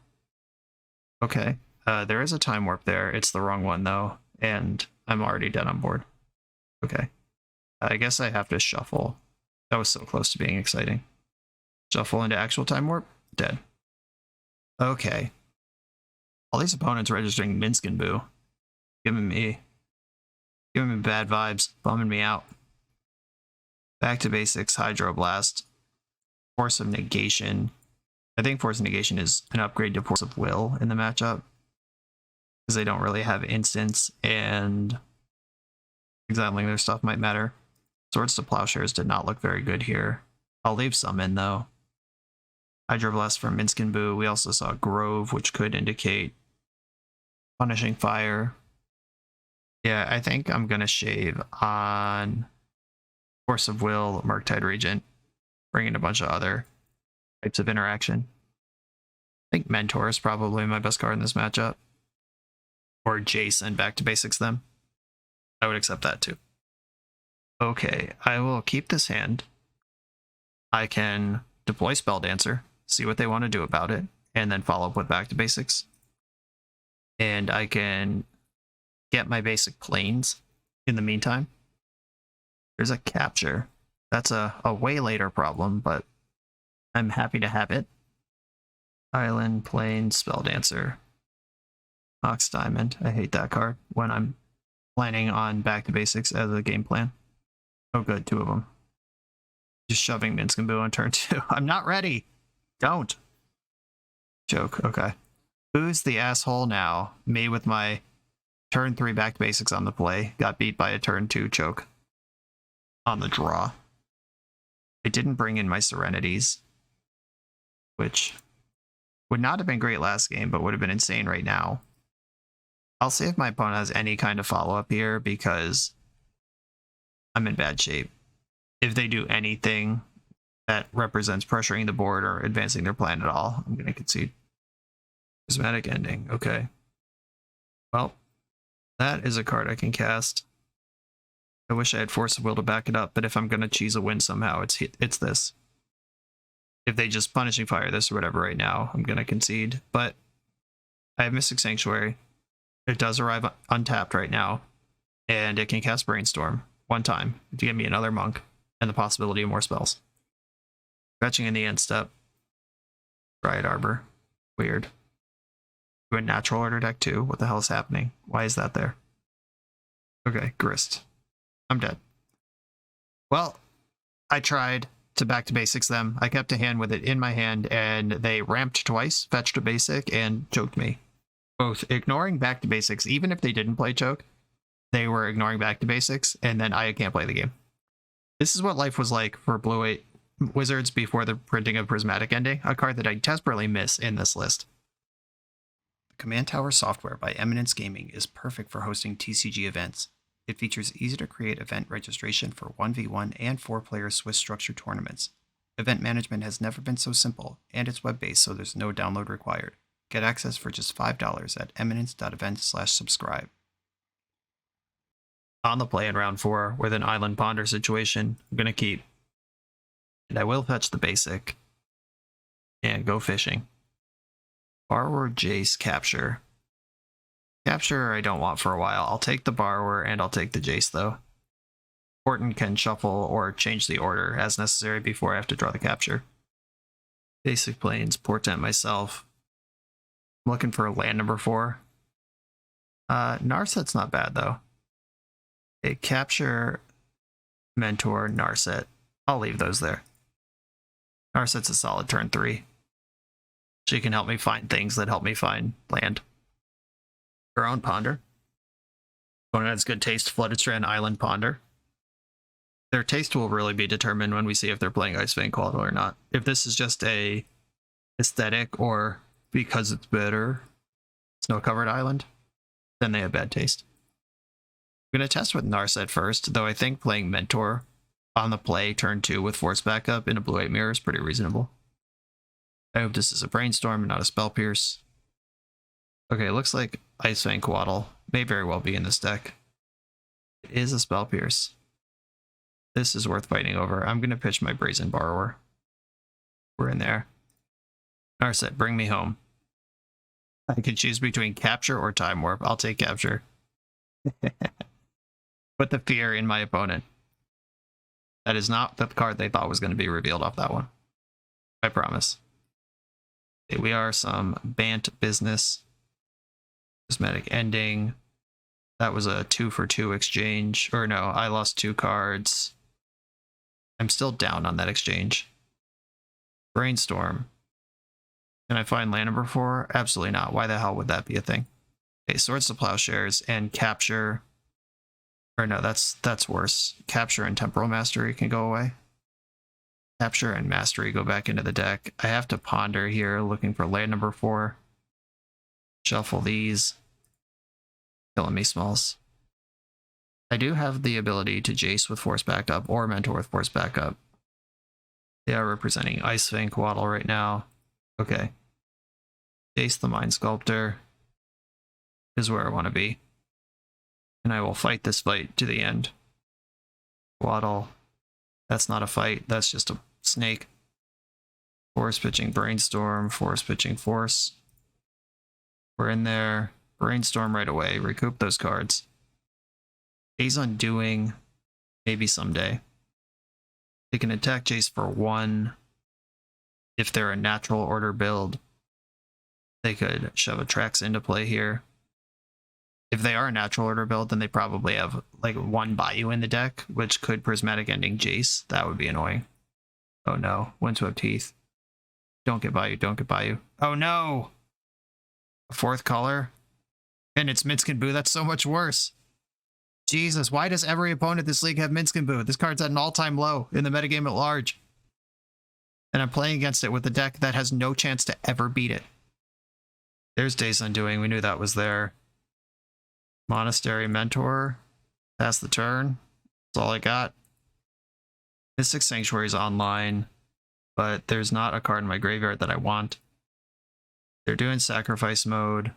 Okay. There is a Time Warp there. It's the wrong one though. And I'm already dead on board. Okay. I guess I have to shuffle. That was so close to being exciting. Shuffle into actual Time Warp. Dead. Okay. All these opponents registering Minskin Boo. Giving me bad vibes. Bumming me out. Back to basics. Hydroblast. Force of Negation. I think Force of Negation is an upgrade to Force of Will in the matchup. Because they don't really have instants, and exiling their stuff might matter. Swords to Plowshares did not look very good here. I'll leave some in, though. Hydroblast from Minskin Boo. We also saw Grove, which could indicate Punishing Fire. Yeah, I think I'm going to shave on Force of Will, Murktide Regent, bring in a bunch of other types of interaction. I think Mentor is probably my best card in this matchup. Or Jason, back to basics them. I would accept that too. Okay, I will keep this hand. I can deploy Spelldancer, see what they want to do about it, and then follow up with back to basics. And I can get my basic planes in the meantime. There's a capture. That's a way later problem, but I'm happy to have it. Island, plane, Spelldancer. Ox Diamond. I hate that card when I'm planning on back to basics as a game plan. Oh good, 2 of them. Just shoving Minskin Boo on turn 2. I'm not ready. Don't. Joke. Okay. Who's the asshole now? Me with my turn 3 back to basics on the play. Got beat by a turn 2 choke. On the draw. I didn't bring in my Serenities. Which would not have been great last game, but would have been insane right now. I'll see if my opponent has any kind of follow-up here, because I'm in bad shape. If they do anything that represents pressuring the board or advancing their plan at all, I'm going to concede. Prismatic Ending. Okay. Well, that is a card I can cast. I wish I had Force of Will to back it up, but if I'm going to cheese a win somehow, it's this. If they just Punishing Fire this or whatever right now, I'm going to concede. But I have Mystic Sanctuary. It does arrive untapped right now, and it can cast Brainstorm one time to give me another Monk and the possibility of more spells. Fetching in the end step. Riot Arbor. Weird. Do a natural order deck too? What the hell is happening? Why is that there? Okay, Grist. I'm dead. Well, I tried to back to basics them. I kept a hand with it in my hand, and they ramped twice, fetched a basic, and choked me. Both ignoring back to basics, even if they didn't play choke, they were ignoring back to basics, and then I can't play the game. This is what life was like for Blue-8 Wizards before the printing of Prismatic Ending, a card that I desperately miss in this list. The Command Tower software by Eminence Gaming is perfect for hosting TCG events. It features easy-to-create event registration for 1v1 and 4-player Swiss structured tournaments. Event management has never been so simple, and it's web-based, so there's no download required. Get access for just $5 at eminence.event/subscribe. On the play in round 4, with an Island Ponder situation, I'm going to keep. And I will fetch the basic. And go fishing. Borrower, Jace, Capture. Capture I don't want for a while. I'll take the Borrower and I'll take the Jace though. Important can shuffle or change the order as necessary before I have to draw the Capture. Basic Plains, Portent myself. I'm looking for land number 4. Narset's not bad though. Okay, Capture, Mentor, Narset. I'll leave those there. Narset's a solid turn 3. She can help me find things that help me find land. Her own Ponder. Opponent has good taste, Flooded Strand, Island Ponder. Their taste will really be determined when we see if they're playing Ice-Fang Quaddle or not. If this is just a aesthetic or because it's better, snow-covered island, then they have bad taste. I'm going to test with Narset first, though I think playing Mentor on the play turn 2 with Force backup in a Blue-8 mirror is pretty reasonable. I hope this is a Brainstorm and not a Spell Pierce. Okay, it looks like Ice-Fang Quaddle may very well be in this deck. It is a Spell Pierce. This is worth fighting over. I'm going to pitch my Brazen Borrower. We're in there. Narset, bring me home. I can choose between Capture or Time Warp. I'll take Capture. Put the fear in my opponent. That is not the card they thought was going to be revealed off that one. I promise. Okay, we are some Bant business. Prismatic Ending. That was a 2-for-2 exchange. Or no, I lost 2 cards. I'm still down on that exchange. Brainstorm. Can I find land number 4? Absolutely not. Why the hell would that be a thing? Okay, Swords to Plowshares and Capture. Or no, that's worse. Capture and Temporal Mastery can go away. Capture and Mastery go back into the deck. I have to ponder here, looking for land number 4. Shuffle these. Killing me, Smalls. I do have the ability to Jace with Force backup or Mentor with Force backup. They are representing Ice-Fang Quaddle right now. Okay. Jace the Mind Sculptor is where I want to be. And I will fight this fight to the end. Quaddle. That's not a fight. That's just a snake. Force pitching Brainstorm. Force pitching Force. We're in there. Brainstorm right away. Recoup those cards. Days Undoing. Maybe someday. They can attack Jace for 1. If they're a natural order build, they could shove a Trax into play here. If they are a natural order build, then they probably have like 1 Bayou in the deck, which could Prismatic Ending Jace. That would be annoying. Oh no. Windswept Heath. Don't get Bayou. Don't get Bayou. Oh no! A 4th color? And it's Minskin Boo. That's so much worse. Jesus, why does every opponent this league have Minskin Boo? This card's at an all-time low in the metagame at large. And I'm playing against it with a deck that has no chance to ever beat it. There's Days Undoing. We knew that was there. Monastery Mentor. Pass the turn. That's all I got. Mystic Sanctuary's online, but there's not a card in my graveyard that I want. They're doing sacrifice mode.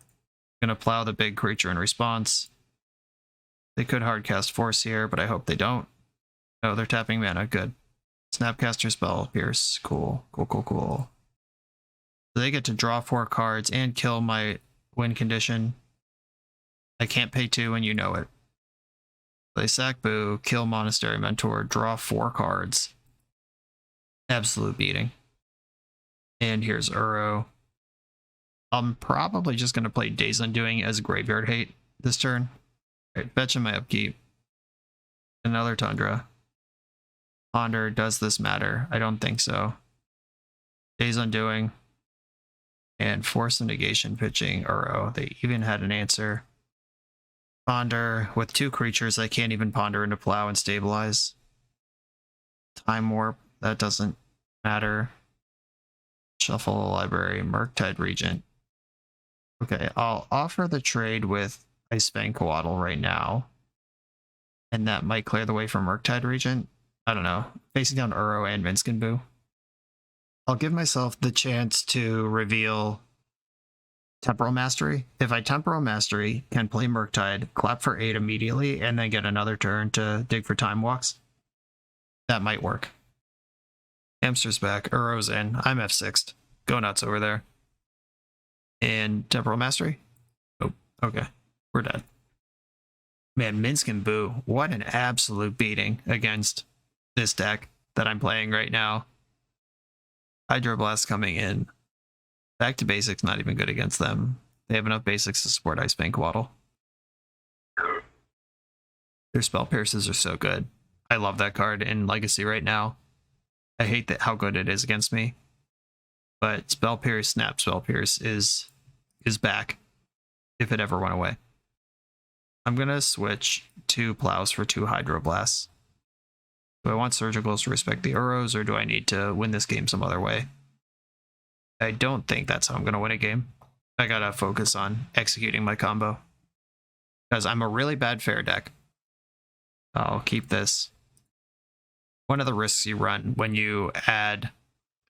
Gonna plow the big creature in response. They could hardcast Force here, but I hope they don't. Oh, they're tapping mana. Good. Snapcaster Spell Pierce. Cool. Cool. So they get to draw 4 cards and kill my win condition. I can't pay 2 and you know it. Play Sack Boo, kill Monastery Mentor, draw 4 cards. Absolute beating. And here's Uro. I'm probably just going to play Days Undoing as Graveyard Hate this turn. Alright, fetching my upkeep. Another Tundra. Ponder, does this matter? I don't think so. Days Undoing. And Force of Negation pitching Uro. They even had an answer. Ponder. With 2 creatures, I can't even ponder into Plow and Stabilize. Time Warp. That doesn't matter. Shuffle the library. Murktide Regent. Okay, I'll offer the trade with Icefang Coatl right now. And that might clear the way for Murktide Regent. I don't know. Facing down Uro and Minskin Boo. I'll give myself the chance to reveal Temporal Mastery. If I Temporal Mastery, can play Murktide, clap for 8 immediately, and then get another turn to dig for Time Walks, that might work. Hamster's back. Uro's in. I'm F6'd. Go nuts over there. And Temporal Mastery? Oh, okay. We're dead. Man, Minskin Boo, what an absolute beating against this deck that I'm playing right now. Hydroblast coming in. Back to basics, not even good against them. They have enough basics to support Icefang Coatl. Their Spell Pierces are so good. I love that card in Legacy right now. I hate how good it is against me. But Spell Pierce, Snap Spell Pierce is back, if it ever went away. I'm going to switch 2 Plows for 2 Hydroblasts. Do I want Surgicals to respect the Uros, or do I need to win this game some other way? I don't think that's how I'm going to win a game. I got to focus on executing my combo. Because I'm a really bad fair deck. I'll keep this. One of the risks you run when you add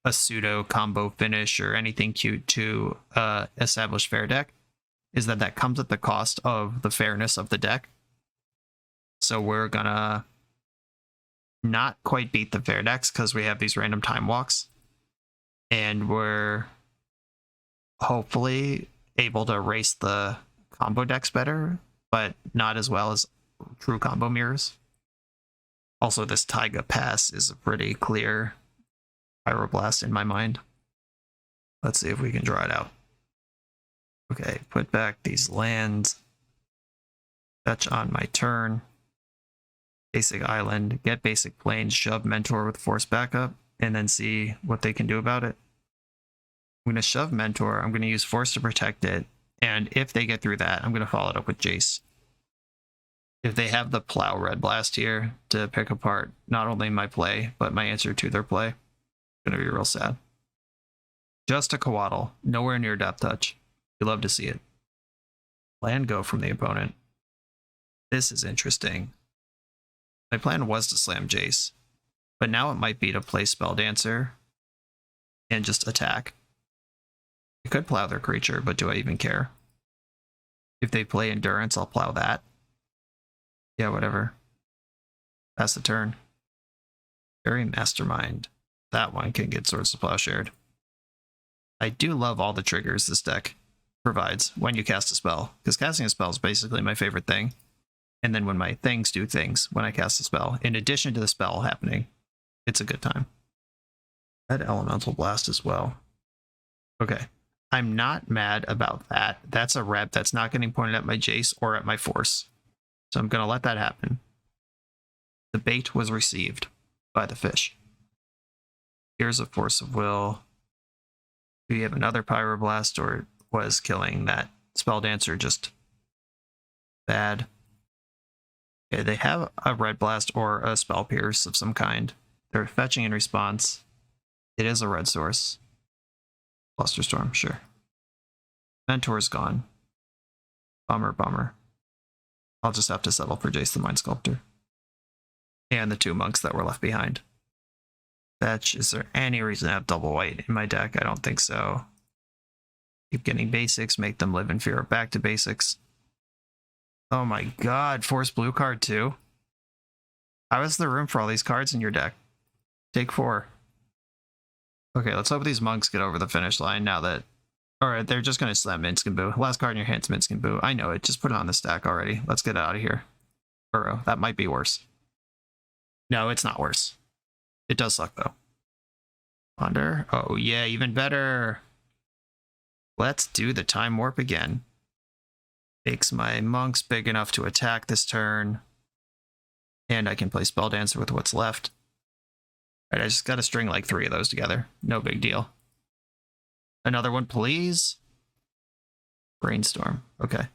a pseudo combo finish or anything cute to established fair deck is that comes at the cost of the fairness of the deck. So we're gonna not quite beat the fair decks because we have these random time walks, and we're hopefully able to race the combo decks better, but not as well as true combo mirrors. Also, this Taiga Pass is a pretty clear Pyroblast in my mind. Let's see if we can draw it out. Okay, put back these lands. Fetch on my turn. Basic Island, get basic Plains, shove Mentor with Force backup, and then see what they can do about it. I'm going to shove Mentor, I'm going to use Force to protect it, and if they get through that, I'm going to follow it up with Jace. If they have the Plow Red Blast here to pick apart not only my play, but my answer to their play, it's going to be real sad. Just a Coatl, nowhere near Death Touch. You love to see it. Land go from the opponent. This is interesting. My plan was to slam Jace, but now it might be to play Spelldancer and just attack. I could plow their creature, but do I even care? If they play Endurance, I'll plow that. Yeah, whatever. Pass the turn. Very Mastermind. That one can get Swords to Plowshared. I do love all the triggers this deck provides when you cast a spell, because casting a spell is basically my favorite thing. And then when my things do things when I cast a spell, in addition to the spell happening, it's a good time. Red Elemental Blast as well. Okay. I'm not mad about that. That's a rep that's not getting pointed at my Jace or at my Force. So I'm going to let that happen. The bait was received by the fish. Here's a Force of Will. Do you have another Pyroblast, or was killing that Spelldancer just bad? Okay, they have a Red Blast or a Spell Pierce of some kind. They're fetching in response. It is a red source. Flusterstorm, sure. Mentor's gone. Bummer. I'll just have to settle for Jace the Mind Sculptor. And the 2 monks that were left behind. Fetch, is there any reason to have double white in my deck? I don't think so. Keep getting basics, make them live in fear of back to basics. Oh my god, force blue card too? How is there room for all these cards in your deck? Take 4. Okay, let's hope these monks get over the finish line now that... Alright, they're just going to slam Minsc and Boo. Last card in your hand's Minsc and Boo. I know it, just put it on the stack already. Let's get out of here. Burrow, that might be worse. No, it's not worse. It does suck though. Ponder, oh yeah, even better. Let's do the time warp again. Makes my monks big enough to attack this turn. And I can play Spelldancer with what's left. Alright, I just gotta string like 3 of those together. No big deal. Another one, please. Brainstorm. Okay.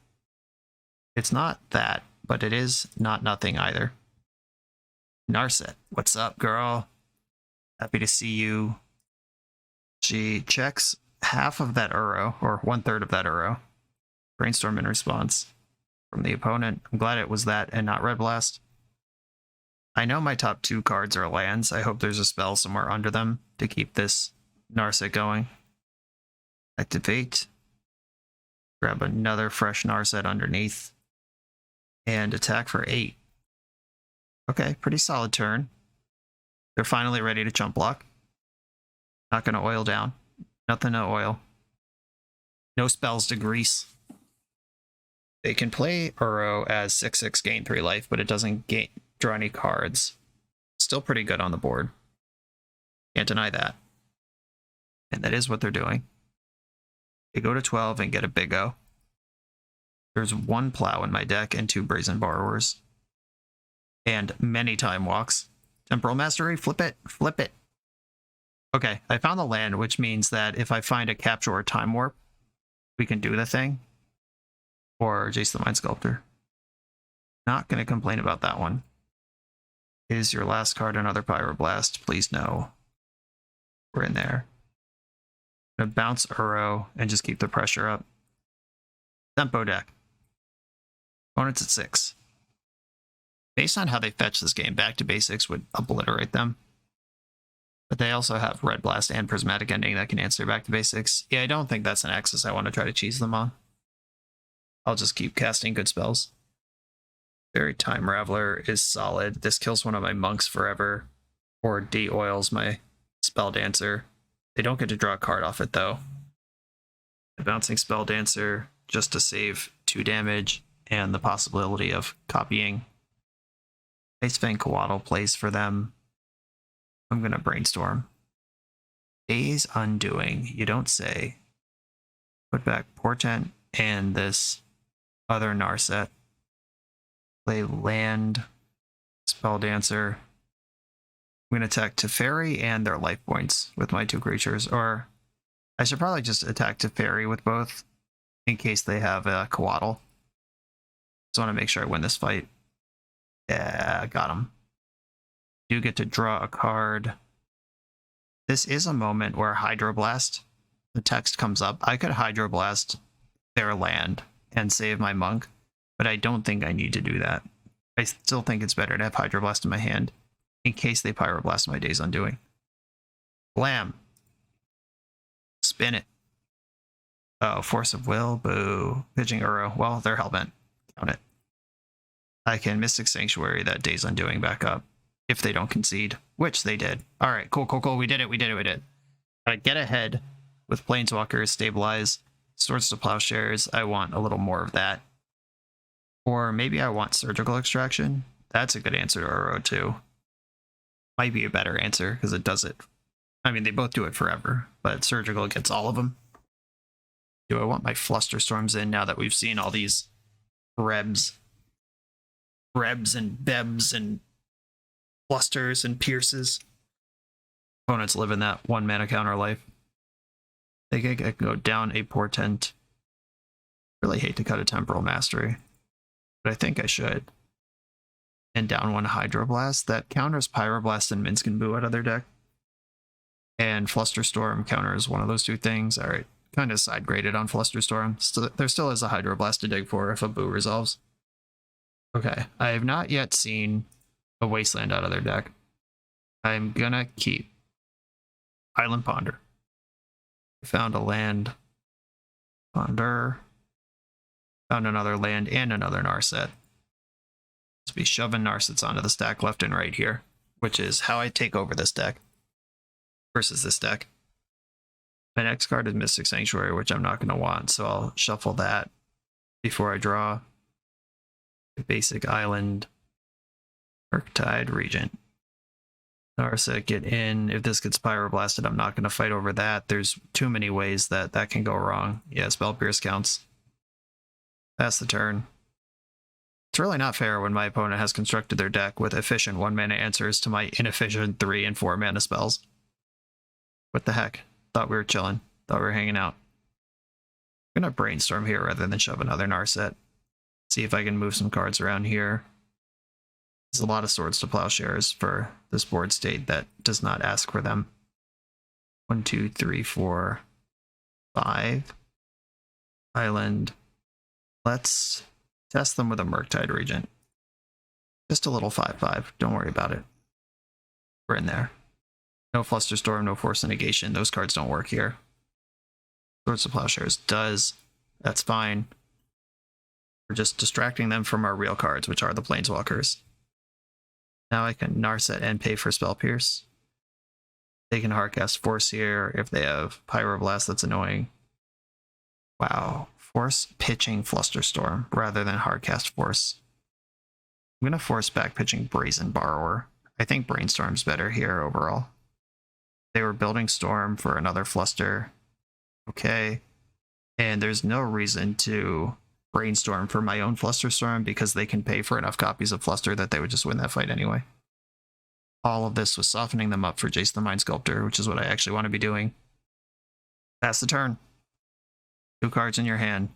It's not that, but it is not nothing either. Narset, what's up, girl? Happy to see you. She checks half of that Uro, or 1/3 of that Uro. Brainstorm in response from the opponent. I'm glad it was that and not Red Blast. I know my top 2 cards are lands. I hope there's a spell somewhere under them to keep this Narset going. Activate. Grab another fresh Narset underneath. And attack for 8. Okay, pretty solid turn. They're finally ready to chump block. Not going to oil down. Nothing to oil. No spells to grease. They can play Uro as 6/6 gain 3 life, but it doesn't draw any cards. Still pretty good on the board. Can't deny that. And that is what they're doing. They go to 12 and get a big O. There's 1 plow in my deck and 2 brazen borrowers. And many time walks. Temporal Mastery, flip it, flip it. Okay, I found the land, which means that if I find a capture or time warp, we can do the thing. Or Jace the Mind Sculptor. Not going to complain about that one. Is your last card another Pyroblast? Please no. We're in there. I'm going to bounce Uro and just keep the pressure up. Tempo deck. Opponents at 6. Based on how they fetch this game, back to basics would obliterate them. But they also have Red Blast and Prismatic Ending that can answer back to basics. Yeah, I don't think that's an axis I want to try to cheese them on. I'll just keep casting good spells. Fairy Time Raveler is solid. This kills one of my monks forever. Or de-oils my Spelldancer. They don't get to draw a card off it though. The bouncing Spelldancer just to save 2 damage and the possibility of copying. Ice Fang Coatl plays for them. I'm going to brainstorm. Days Undoing, you don't say. Put back Portent and this other Narset. Play land, Spelldancer. I'm going to attack Teferi and their life points with my 2 creatures. Or I should probably just attack Teferi with both in case they have a Coatl. Just want to make sure I win this fight. Yeah, got him. Do get to draw a card. This is a moment where Hydroblast, the text comes up. I could Hydroblast their land and save my monk, but I don't think I need to do that. I still think it's better to have Hydroblast in my hand in case they Pyroblast my Days Undoing. Blam. Spin it. Oh, Force of Will. Boo. Pitching Uro. Well, they're hellbent. Count it. I can Mystic Sanctuary that Days Undoing back up if they don't concede, which they did. All right, cool, cool, cool. We did it, we did it, we did it. All right, get ahead with Planeswalkers, stabilize, Swords to Plowshares. I want a little more of that. Or maybe I want Surgical Extraction. That's a good answer to Uro too. Might be a better answer because it does it. I mean, they both do it forever, but Surgical gets all of them. Do I want my Flusterstorms in now that we've seen all these Rebs and Bebs and Flusters and Pierces? Opponents live in that 1 mana counter life. I think I can go down a Portent. Really hate to cut a Temporal Mastery, but I think I should. And down 1 Hydroblast. That counters Pyroblast and Minsc and Boo out of their deck. And Flusterstorm counters one of those 2 things. Alright, kind of side graded on Flusterstorm. There still is a Hydroblast to dig for if a Boo resolves. Okay, I have not yet seen a wasteland out of their deck. I'm gonna keep Island Ponder. Found a land. Ponder. Found another land and another Narset. Let's be shoving Narsets onto the stack left and right here, which is how I take over this deck versus this deck. My next card is Mystic Sanctuary, which I'm not going to want, so I'll shuffle that before I draw. Basic Island, Murktide Regent. Narset, get in. If this gets Pyroblasted, I'm not going to fight over that. There's too many ways that can go wrong. Yeah, Spell Pierce counts. Pass the turn. It's really not fair when my opponent has constructed their deck with efficient 1-mana answers to my inefficient 3 and 4 mana spells. What the heck? Thought we were chilling. Thought we were hanging out. I'm going to brainstorm here rather than shove another Narset. See if I can move some cards around here. There's a lot of Swords to Plowshares for this board state that does not ask for them. 1, 2, 3, 4, 5. Island. Let's test them with a Murktide Regent. Just a little 5/5. Don't worry about it. We're in there. No Flusterstorm, no Force of Negation. Those cards don't work here. Swords to Plowshares does. That's fine. We're just distracting them from our real cards, which are the Planeswalkers. Now I can Narset and pay for Spell Pierce. They can Hardcast Force here. If they have Pyroblast, that's annoying. Wow. Force pitching Flusterstorm rather than Hardcast Force. I'm going to force back pitching Brazen Borrower. I think Brainstorm's better here overall. They were building Storm for another Fluster. Okay. And there's no reason to Brainstorm for my own Flusterstorm because they can pay for enough copies of Fluster that they would just win that fight anyway. All of this was softening them up for Jace the Mind Sculptor, which is what I actually want to be doing. Pass the turn. 2 cards in your hand.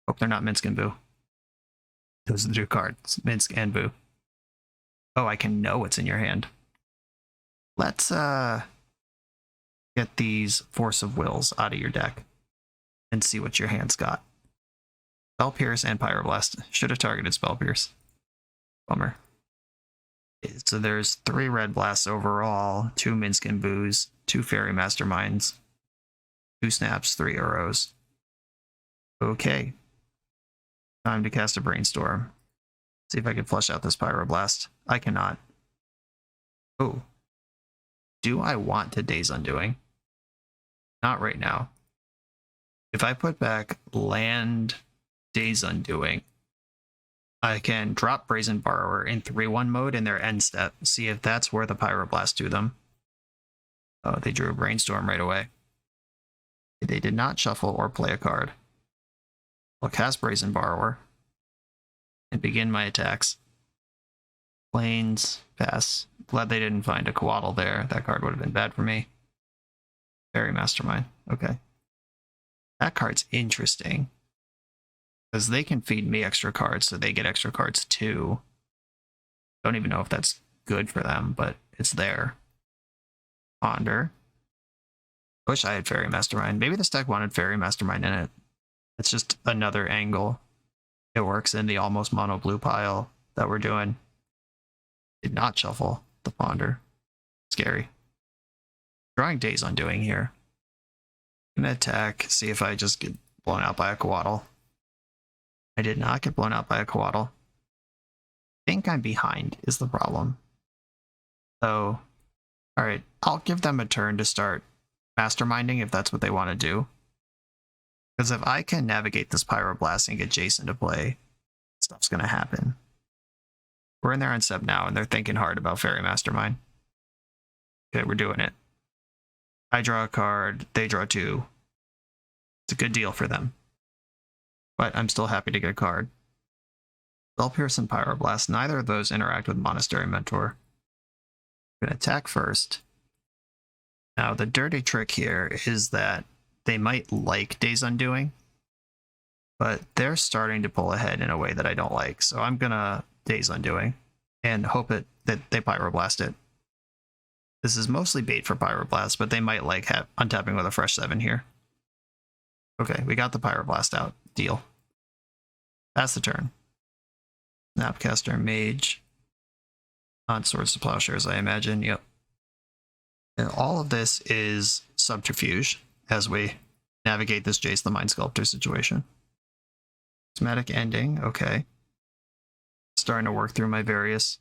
Hope they're not Minsk and Boo. Those are the 2 cards, Minsk and Boo. Oh, I can know what's in your hand. Let's get these Force of Wills out of your deck and see what your hand's got. Spell Pierce and Pyroblast. Should have targeted Spell Pierce. Bummer. So there's 3 Red Blasts overall, 2 Minsk and Boos, 2 Fairy Masterminds, 2 Snaps, 3 Arrows. Okay. Time to cast a Brainstorm. See if I can flush out this Pyroblast. I cannot. Oh. Do I want to Days Undoing? Not right now. If I put back land Days Undoing, I can drop Brazen Borrower in 3/1 mode in their end step. See if that's where the Pyroblast do them. Oh, they drew a Brainstorm right away. They did not shuffle or play a card. I'll cast Brazen Borrower and begin my attacks. Plains, pass. Glad they didn't find a Coatl there. That card would have been bad for me. Fairy Mastermind. Okay. That card's interesting. Because they can feed me extra cards, so they get extra cards too. Don't even know if that's good for them, but it's there. Ponder. Wish I had Fairy Mastermind. Maybe this deck wanted Fairy Mastermind in it. It's just another angle. It works in the almost mono blue pile that we're doing. Did not shuffle the Ponder. Scary. Drawing Days Undoing here. I'm gonna attack, see if I just get blown out by a Coatl. I did not get blown out by a Coatl. I think I'm behind is the problem. So, alright, I'll give them a turn to start masterminding if that's what they want to do. Because if I can navigate this Pyroblast and get Jason to play, stuff's going to happen. We're in their end step now, and they're thinking hard about Fairy Mastermind. Okay, we're doing it. I draw a card, they draw 2. It's a good deal for them. But I'm still happy to get a card. Spell Pierce and Pyroblast, neither of those interact with Monastery Mentor. I'm going to attack first. Now, the dirty trick here is that they might like Days Undoing, but they're starting to pull ahead in a way that I don't like. So I'm going to Days Undoing and hope that they Pyroblast it. This is mostly bait for Pyroblast, but they might like untapping with a fresh 7 here. Okay, we got the Pyroblast out. Deal. Pass the turn. Snapcaster Mage. On Swords to Plowshares, I imagine. Yep. And all of this is subterfuge as we navigate this Jace the Mind Sculptor situation. Prismatic Ending, okay. Starting to work through my various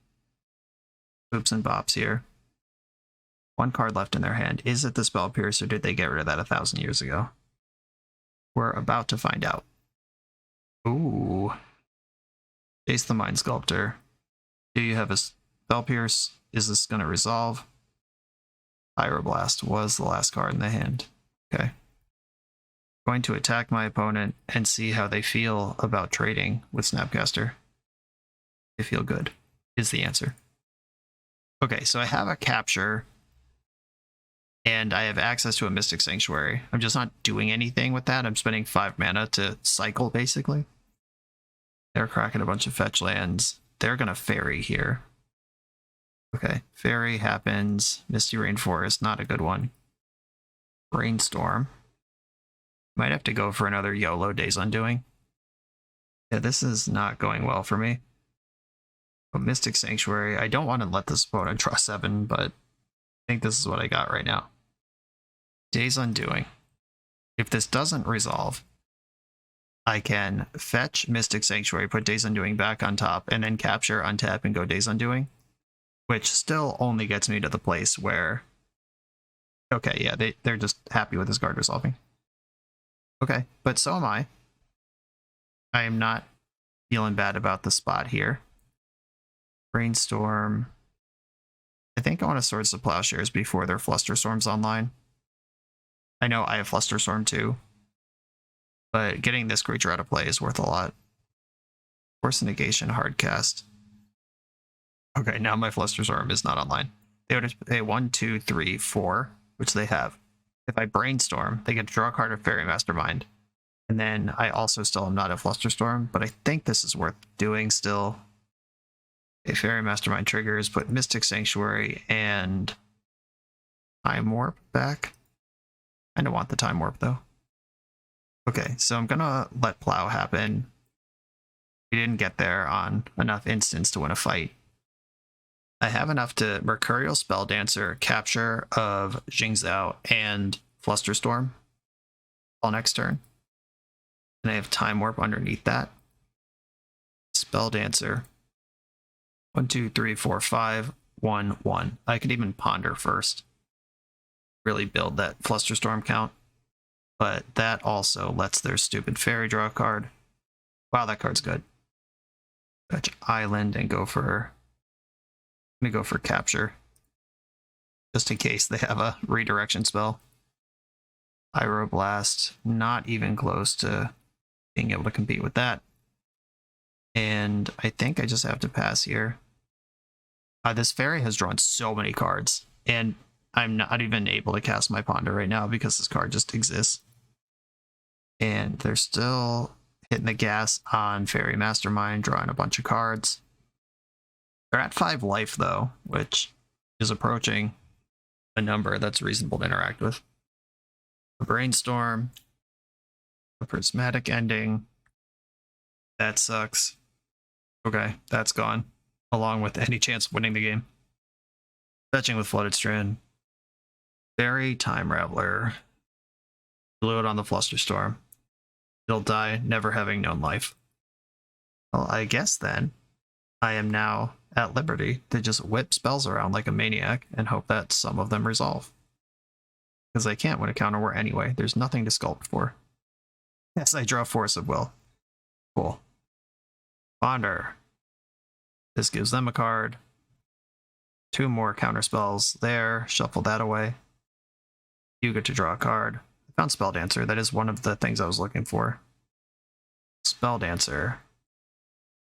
boops and bops here. One card left in their hand. Is it the Spell Pierce, or did they get rid of that 1,000 years ago? We're about to find out. Ooh. Jace the Mind Sculptor. Do you have a Spell Pierce? Is this going to resolve? Pyroblast was the last card in the hand. Okay. Going to attack my opponent and see how they feel about trading with Snapcaster. They feel good, is the answer. Okay, so I have a capture, and I have access to a Mystic Sanctuary. I'm just not doing anything with that. I'm spending 5 mana to cycle, basically. They're cracking a bunch of fetch lands. They're going to Fairy here. Okay, Fairy happens. Misty Rainforest, not a good one. Brainstorm. Might have to go for another YOLO Days Undoing. Yeah, this is not going well for me. But Mystic Sanctuary, I don't want to let this opponent draw 7, but I think this is what I got right now. Days Undoing. If this doesn't resolve, I can fetch Mystic Sanctuary, put Days Undoing back on top, and then capture, untap, and go Days Undoing. Which still only gets me to the place where... Okay, yeah, they're just happy with this card resolving. Okay, but so am I. I am not feeling bad about the spot here. Brainstorm. I think I want to Swords to Plowshares before their Flusterstorm's online. I know I have Flusterstorm too, but getting this creature out of play is worth a lot. Force Negation, Hardcast. Okay, now my Flusterstorm is not online. They would pay 1, 2, 3, 4, which they have. If I Brainstorm, they get to draw a card of Fairy Mastermind. And then I also still am not a Flusterstorm, but I think this is worth doing still. A Fairy Mastermind triggers, put Mystic Sanctuary and Time Warp back. I don't want the Time Warp though. Okay, so I'm gonna let Plow happen. We didn't get there on enough instants to win a fight. I have enough to Mercurial Spelldancer, capture of Jingzhou, and Flusterstorm all next turn. And I have Time Warp underneath that. Spelldancer. 1, 2, 3, 4, 5, 1, 1. I could even Ponder first. Really build that Flusterstorm count. But that also lets their stupid Fairy draw a card. Wow, that card's good. Fetch Island and go for... I'm gonna go for capture. Just in case they have a redirection spell. Pyroblast, not even close to being able to compete with that. And I think I just have to pass here. This Fairy has drawn so many cards, and I'm not even able to cast my Ponder right now because this card just exists. And they're still hitting the gas on Fairy Mastermind, drawing a bunch of cards. They're at 5 life, though, which is approaching a number that's reasonable to interact with. A Brainstorm, a Prismatic Ending. That sucks. Okay, that's gone, along with any chance of winning the game. Fetching with Flooded Strand. Fairy Time Raveler. Blew it on the Flusterstorm. It'll die, never having known life. Well, I guess then I am now at liberty to just whip spells around like a maniac and hope that some of them resolve. Because I can't win a counter war anyway. There's nothing to sculpt for. Yes, I draw Force of Will. Cool. Ponder. This gives them a card. 2 more counter spells there. Shuffle that away. You get to draw a card. I found Spelldancer. That is one of the things I was looking for. Spelldancer.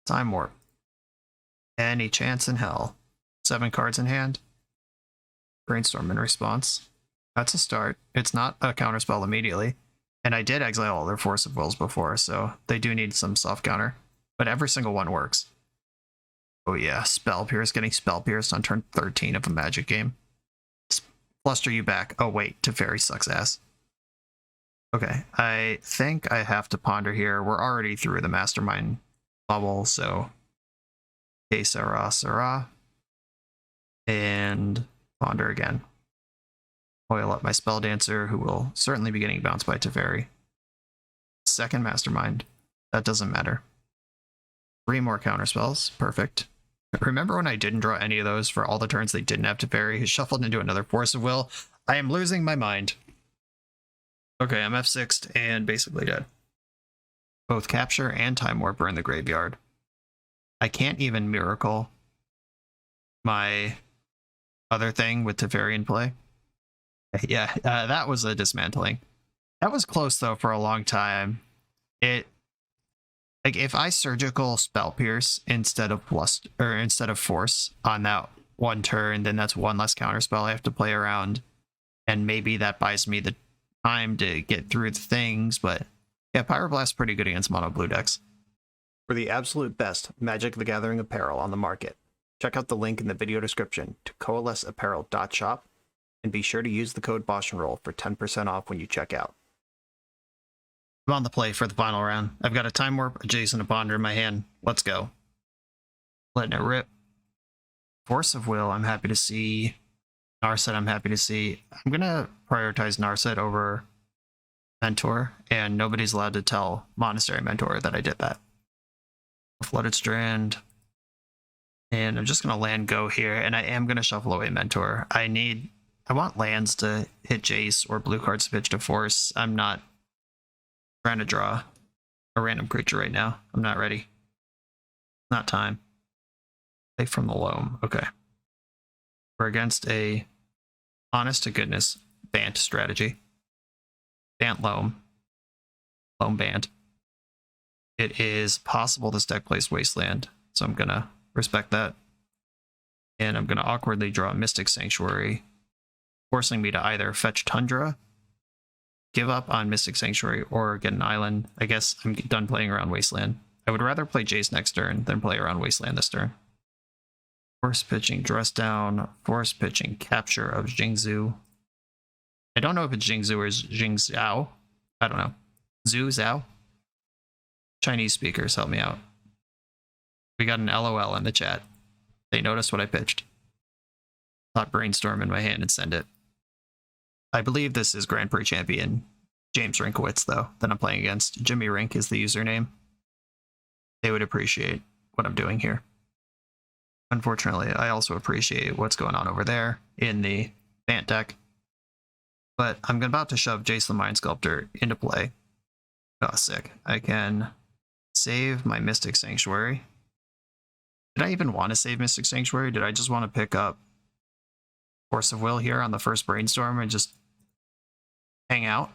Time Warp. Any chance in hell. 7 cards in hand. Brainstorm in response. That's a start. It's not a counterspell immediately. And I did exile all their Force of Wills before, so they do need some soft counter. But every single one works. Oh yeah, Spell Pierce, getting Spell Pierced on turn 13 of a Magic game. Fluster you back. Oh wait, Teferi sucks ass. Okay, I think I have to Ponder here. We're already through the Mastermind bubble, so... Okay, Sarah. And Ponder again. Oil up my Spelldancer, who will certainly be getting bounced by Teferi. Second Mastermind. That doesn't matter. 3 more counterspells. Perfect. Remember when I didn't draw any of those for all the turns they didn't have Teferi? He shuffled into another Force of Will. I am losing my mind. Okay, I'm F6'd and basically dead. Both Capture and Time Warp are in the graveyard. I can't even Miracle my other thing with Teferi in play. Yeah, that was a dismantling. That was close though for a long time. Like if I surgical Spell Pierce instead of Force on that one turn, then that's one less counterspell I have to play around, and maybe that buys me the time to get through the things. But yeah, Pyroblast's pretty good against mono blue decks. For the absolute best Magic the Gathering apparel on the market, check out the link in the video description to coalesceapparel.shop, and be sure to use the code BoshNRoll for 10% off when you check out. I'm on the play for the final round. I've got a Time Warp, a Jace, and a Ponder in my hand. Let's go. Letting it rip. Force of Will, I'm happy to see. Narset, I'm happy to see. I'm going to prioritize Narset over Mentor, and nobody's allowed to tell Monastery Mentor that I did that. Flooded Strand. And I'm just going to land go here, and I am going to shuffle away Mentor. I want lands to hit Jace or blue cards to pitch to Force. I'm not trying to draw a random creature right now. I'm not ready. Not time. Play from the loam. Okay. We're against a honest to goodness Bant strategy. Bant loam. Loam Bant. It is possible this deck plays Wasteland, so I'm going to respect that. And I'm going to awkwardly draw Mystic Sanctuary, forcing me to either fetch Tundra, give up on Mystic Sanctuary, or get an island. I guess I'm done playing around Wasteland. I would rather play Jace next turn than play around Wasteland this turn. Force pitching Dress Down, force pitching Capture of Jingzhou. I don't know if it's Jingzhou or Jingzhou. I don't know. Zhu Zhao? Chinese speakers, help me out. We got an LOL in the chat. They noticed what I pitched. Thought Brainstorm in my hand and send it. I believe this is Grand Prix champion James Rinkowitz, though, that I'm playing against. Jimmy Rink is the username. They would appreciate what I'm doing here. Unfortunately, I also appreciate what's going on over there in the Bant deck. But I'm about to shove Jace the Mind Sculptor into play. Oh, sick. I can save my Mystic Sanctuary. Did I even want to save Mystic Sanctuary? Did I just want to pick up Force of Will here on the first Brainstorm and just hang out?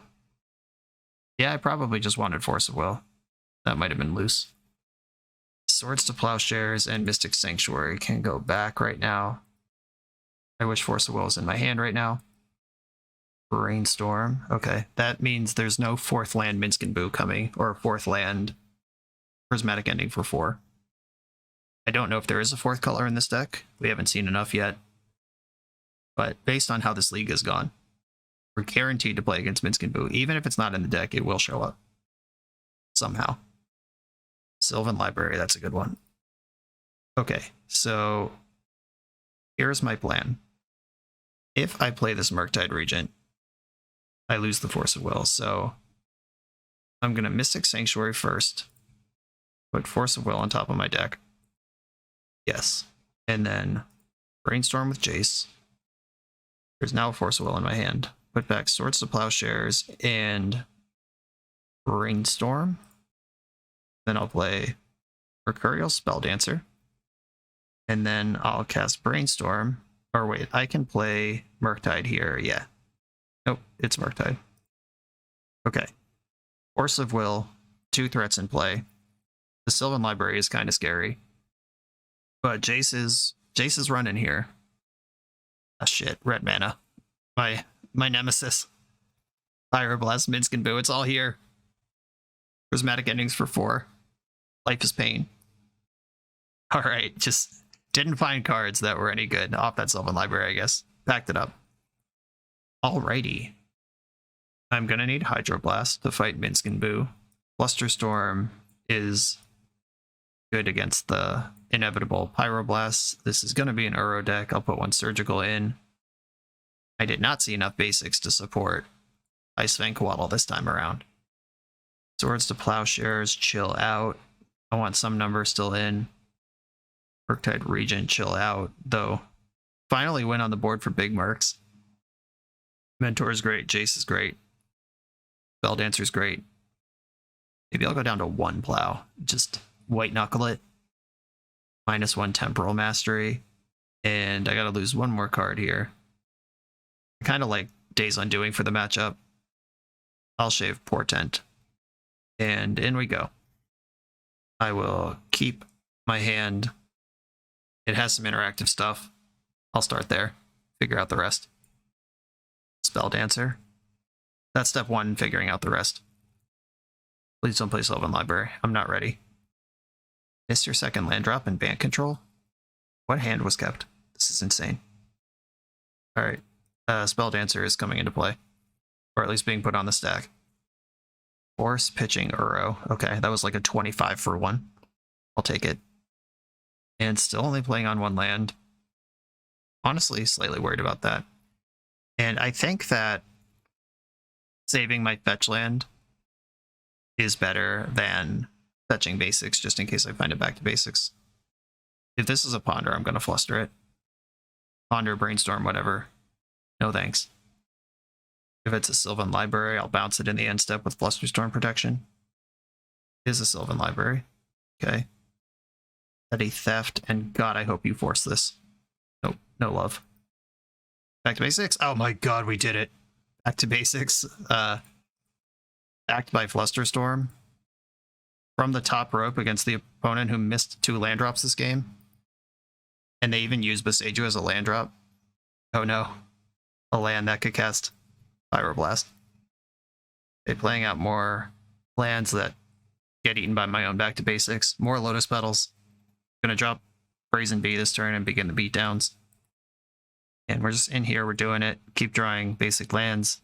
Yeah, I probably just wanted Force of Will. That might have been loose. Swords to Plowshares and Mystic Sanctuary can go back right now. I wish Force of Will is in my hand right now. Brainstorm. Okay, that means there's no 4th land Minsc and Boo coming, or 4th land Prismatic Ending for 4. I don't know if there is a 4th color in this deck. We haven't seen enough yet. But based on how this league has gone, we're guaranteed to play against Minsc and Boo. Even if it's not in the deck, it will show up. Somehow. Sylvan Library, that's a good one. Okay, so here's my plan. If I play this Murktide Regent, I lose the Force of Will, so I'm going to Mystic Sanctuary first, put Force of Will on top of my deck. Yes. And then Brainstorm with Jace. There's now a Force of Will in my hand. Put back Swords to Plowshares and Brainstorm. Then I'll play Mercurial Spelldancer. And then I'll cast Brainstorm. Or wait, I can play Murktide here. Yeah. Nope, it's Murktide. Okay. Force of Will, 2 threats in play. The Sylvan Library is kind of scary. But Jace is running here. Ah, shit, red mana. My nemesis. Pyroblast, Minsc and Boo, it's all here. Prismatic Endings for 4. Life is Pain. Alright, just didn't find cards that were any good off that Sylvan Library, I guess. Packed it up. Alrighty. I'm gonna need Hydroblast to fight Minsc and Boo. Flusterstorm is good against the inevitable Pyroblast. This is going to be an Uro deck. I'll put one Surgical in. I did not see enough basics to support Ice Vanquaddle this time around. Swords to Plowshares, chill out. I want some number still in. Murktide Regent, chill out. Though, finally win on the board for big Mercs. Mentor is great. Jace is great. Spelldancer is great. Maybe I'll go down to 1 Plow. Just white knuckle it. -1 Temporal Mastery. And I gotta lose one more card here. I kind of like Days Undoing for the matchup. I'll shave Portent. And in we go. I will keep my hand. It has some interactive stuff. I'll start there. Figure out the rest. Spelldancer. That's step 1, figuring out the rest. Please don't play Sylvan Library. I'm not ready. Miss your second land drop and ban control? What hand was kept? This is insane. Alright. Spelldancer is coming into play. Or at least being put on the stack. Force pitching Uro. Okay, that was like a 25 for 1. I'll take it. And still only playing on 1 land. Honestly, slightly worried about that. And I think that saving my fetch land is better than fetching basics, just in case I find it back to basics. If this is a Ponder, I'm going to fluster it. Ponder, Brainstorm, whatever. No thanks. If it's a Sylvan Library, I'll bounce it in the end step with Flusterstorm protection. It is a Sylvan Library. Okay. Petty Theft, and God, I hope you force this. Nope, no love. Back to basics? Oh my god, we did it. Back to basics. Backed by Flusterstorm. From the top rope against the opponent who missed 2 land drops this game. And they even used Boseiju as a land drop. Oh no. A land that could cast Pyroblast. They're playing out more lands that get eaten by my own back to basics. More Lotus Petals. Gonna drop Brazen Bee this turn and begin the beatdowns. And we're just in here, we're doing it. Keep drawing basic lands.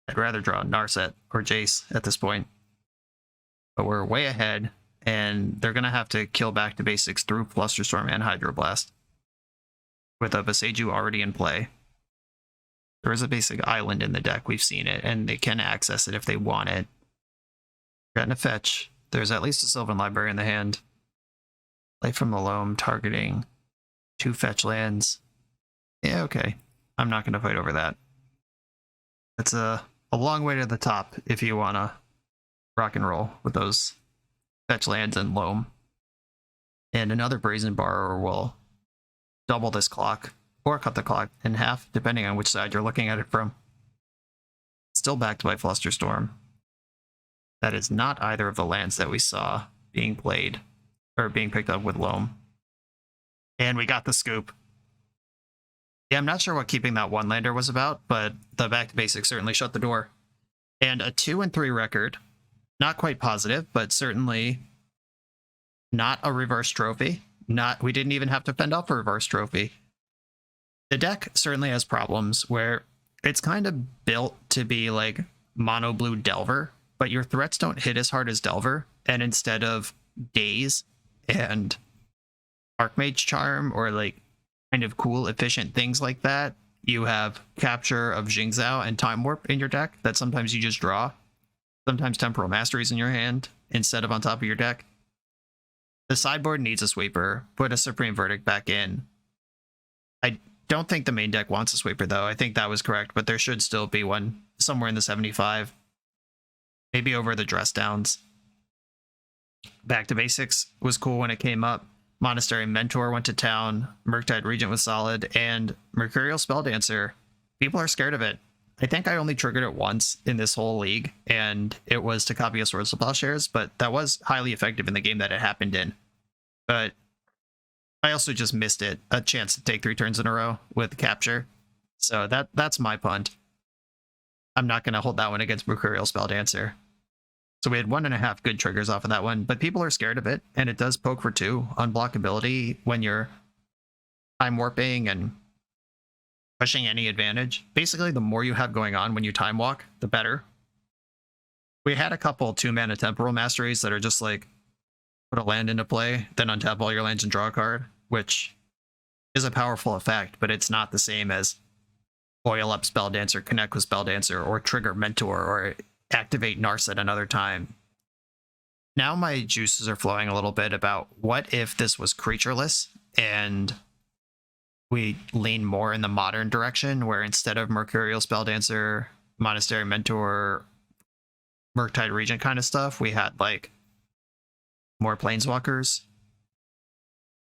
I'd rather draw Narset or Jace at this point. But we're way ahead, and they're gonna have to kill back to basics through Flusterstorm and Hydroblast. With a Boseiju already in play. There is a basic island in the deck, we've seen it, and they can access it if they want it. Getting a fetch. There's at least a Sylvan Library in the hand. Play from the Loam, targeting 2 fetch lands. Yeah, okay. I'm not going to fight over that. It's a long way to the top if you want to rock and roll with those fetch lands and Loam. And another Brazen Borrower will double this clock, or cut the clock in half, depending on which side you're looking at it from. Still backed by Flusterstorm. That is not either of the lands that we saw being played, or being picked up with Loam. And we got the scoop. Yeah, I'm not sure what keeping that 1-lander was about, but the back to basics certainly shut the door. And a 2-3 record. Not quite positive, but certainly not a reverse trophy. We didn't even have to fend off a reverse trophy. The deck certainly has problems where it's kind of built to be like mono blue Delver, but your threats don't hit as hard as Delver, and instead of Daze and Archmage Charm or like kind of cool, efficient things like that, you have Capture of Jingzhou and Time Warp in your deck that sometimes you just draw. Sometimes Temporal Masteries in your hand instead of on top of your deck. The sideboard needs a sweeper. Put a Supreme Verdict back in. I don't think the main deck wants a sweeper, though. I think that was correct, but there should still be one somewhere in the 75. Maybe over the Dress Downs. Back to basics was cool when it came up. Monastery Mentor went to town. Murktide Regent was solid. And Mercurial Spelldancer. People are scared of it. I think I only triggered it once in this whole league, and it was to copy a Swords to Plowshares, but that was highly effective in the game that it happened in. But I also just missed it, a chance to take 3 turns in a row with Capture. So that's my punt. I'm not going to hold that one against Mercurial Spelldancer. So we had 1.5 good triggers off of that one, but people are scared of it, and it does poke for 2 unblockability when you're time warping and pushing any advantage. Basically, the more you have going on when you time walk, the better. We had a couple 2-mana Temporal Masteries that are just like put a land into play, then untap all your lands and draw a card, which is a powerful effect, but it's not the same as oil up Spelldancer, connect with Spelldancer, or trigger Mentor, or activate Narset another time. Now my juices are flowing a little bit about what if this was creatureless and we lean more in the modern direction, where instead of Mercurial Spelldancer, Monastery Mentor, Murktide Regent kind of stuff, we had like more Planeswalkers,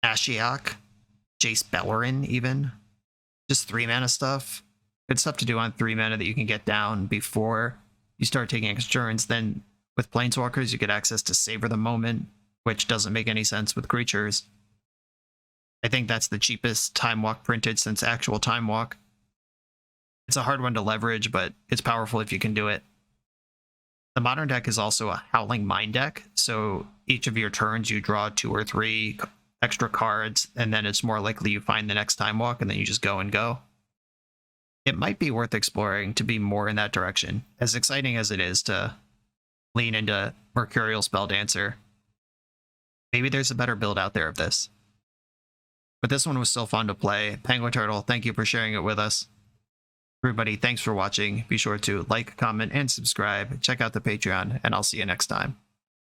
Ashiok, Jace Bellerin, even. Just 3-mana stuff. Good stuff to do on 3 mana that you can get down before you start taking extra turns. Then with Planeswalkers, you get access to Savor the Moment, which doesn't make any sense with creatures. I think that's the cheapest Time Walk printed since actual Time Walk. It's a hard one to leverage, but it's powerful if you can do it. The modern deck is also a Howling Mind deck, so each of your turns you draw 2 or 3 extra cards, and then it's more likely you find the next Time Walk, and then you just go and go. It might be worth exploring to be more in that direction, as exciting as it is to lean into Mercurial Spelldancer. Maybe there's a better build out there of this. But this one was still fun to play. Penguin Turtle, thank you for sharing it with us. Everybody, thanks for watching. Be sure to like, comment, and subscribe. Check out the Patreon, and I'll see you next time.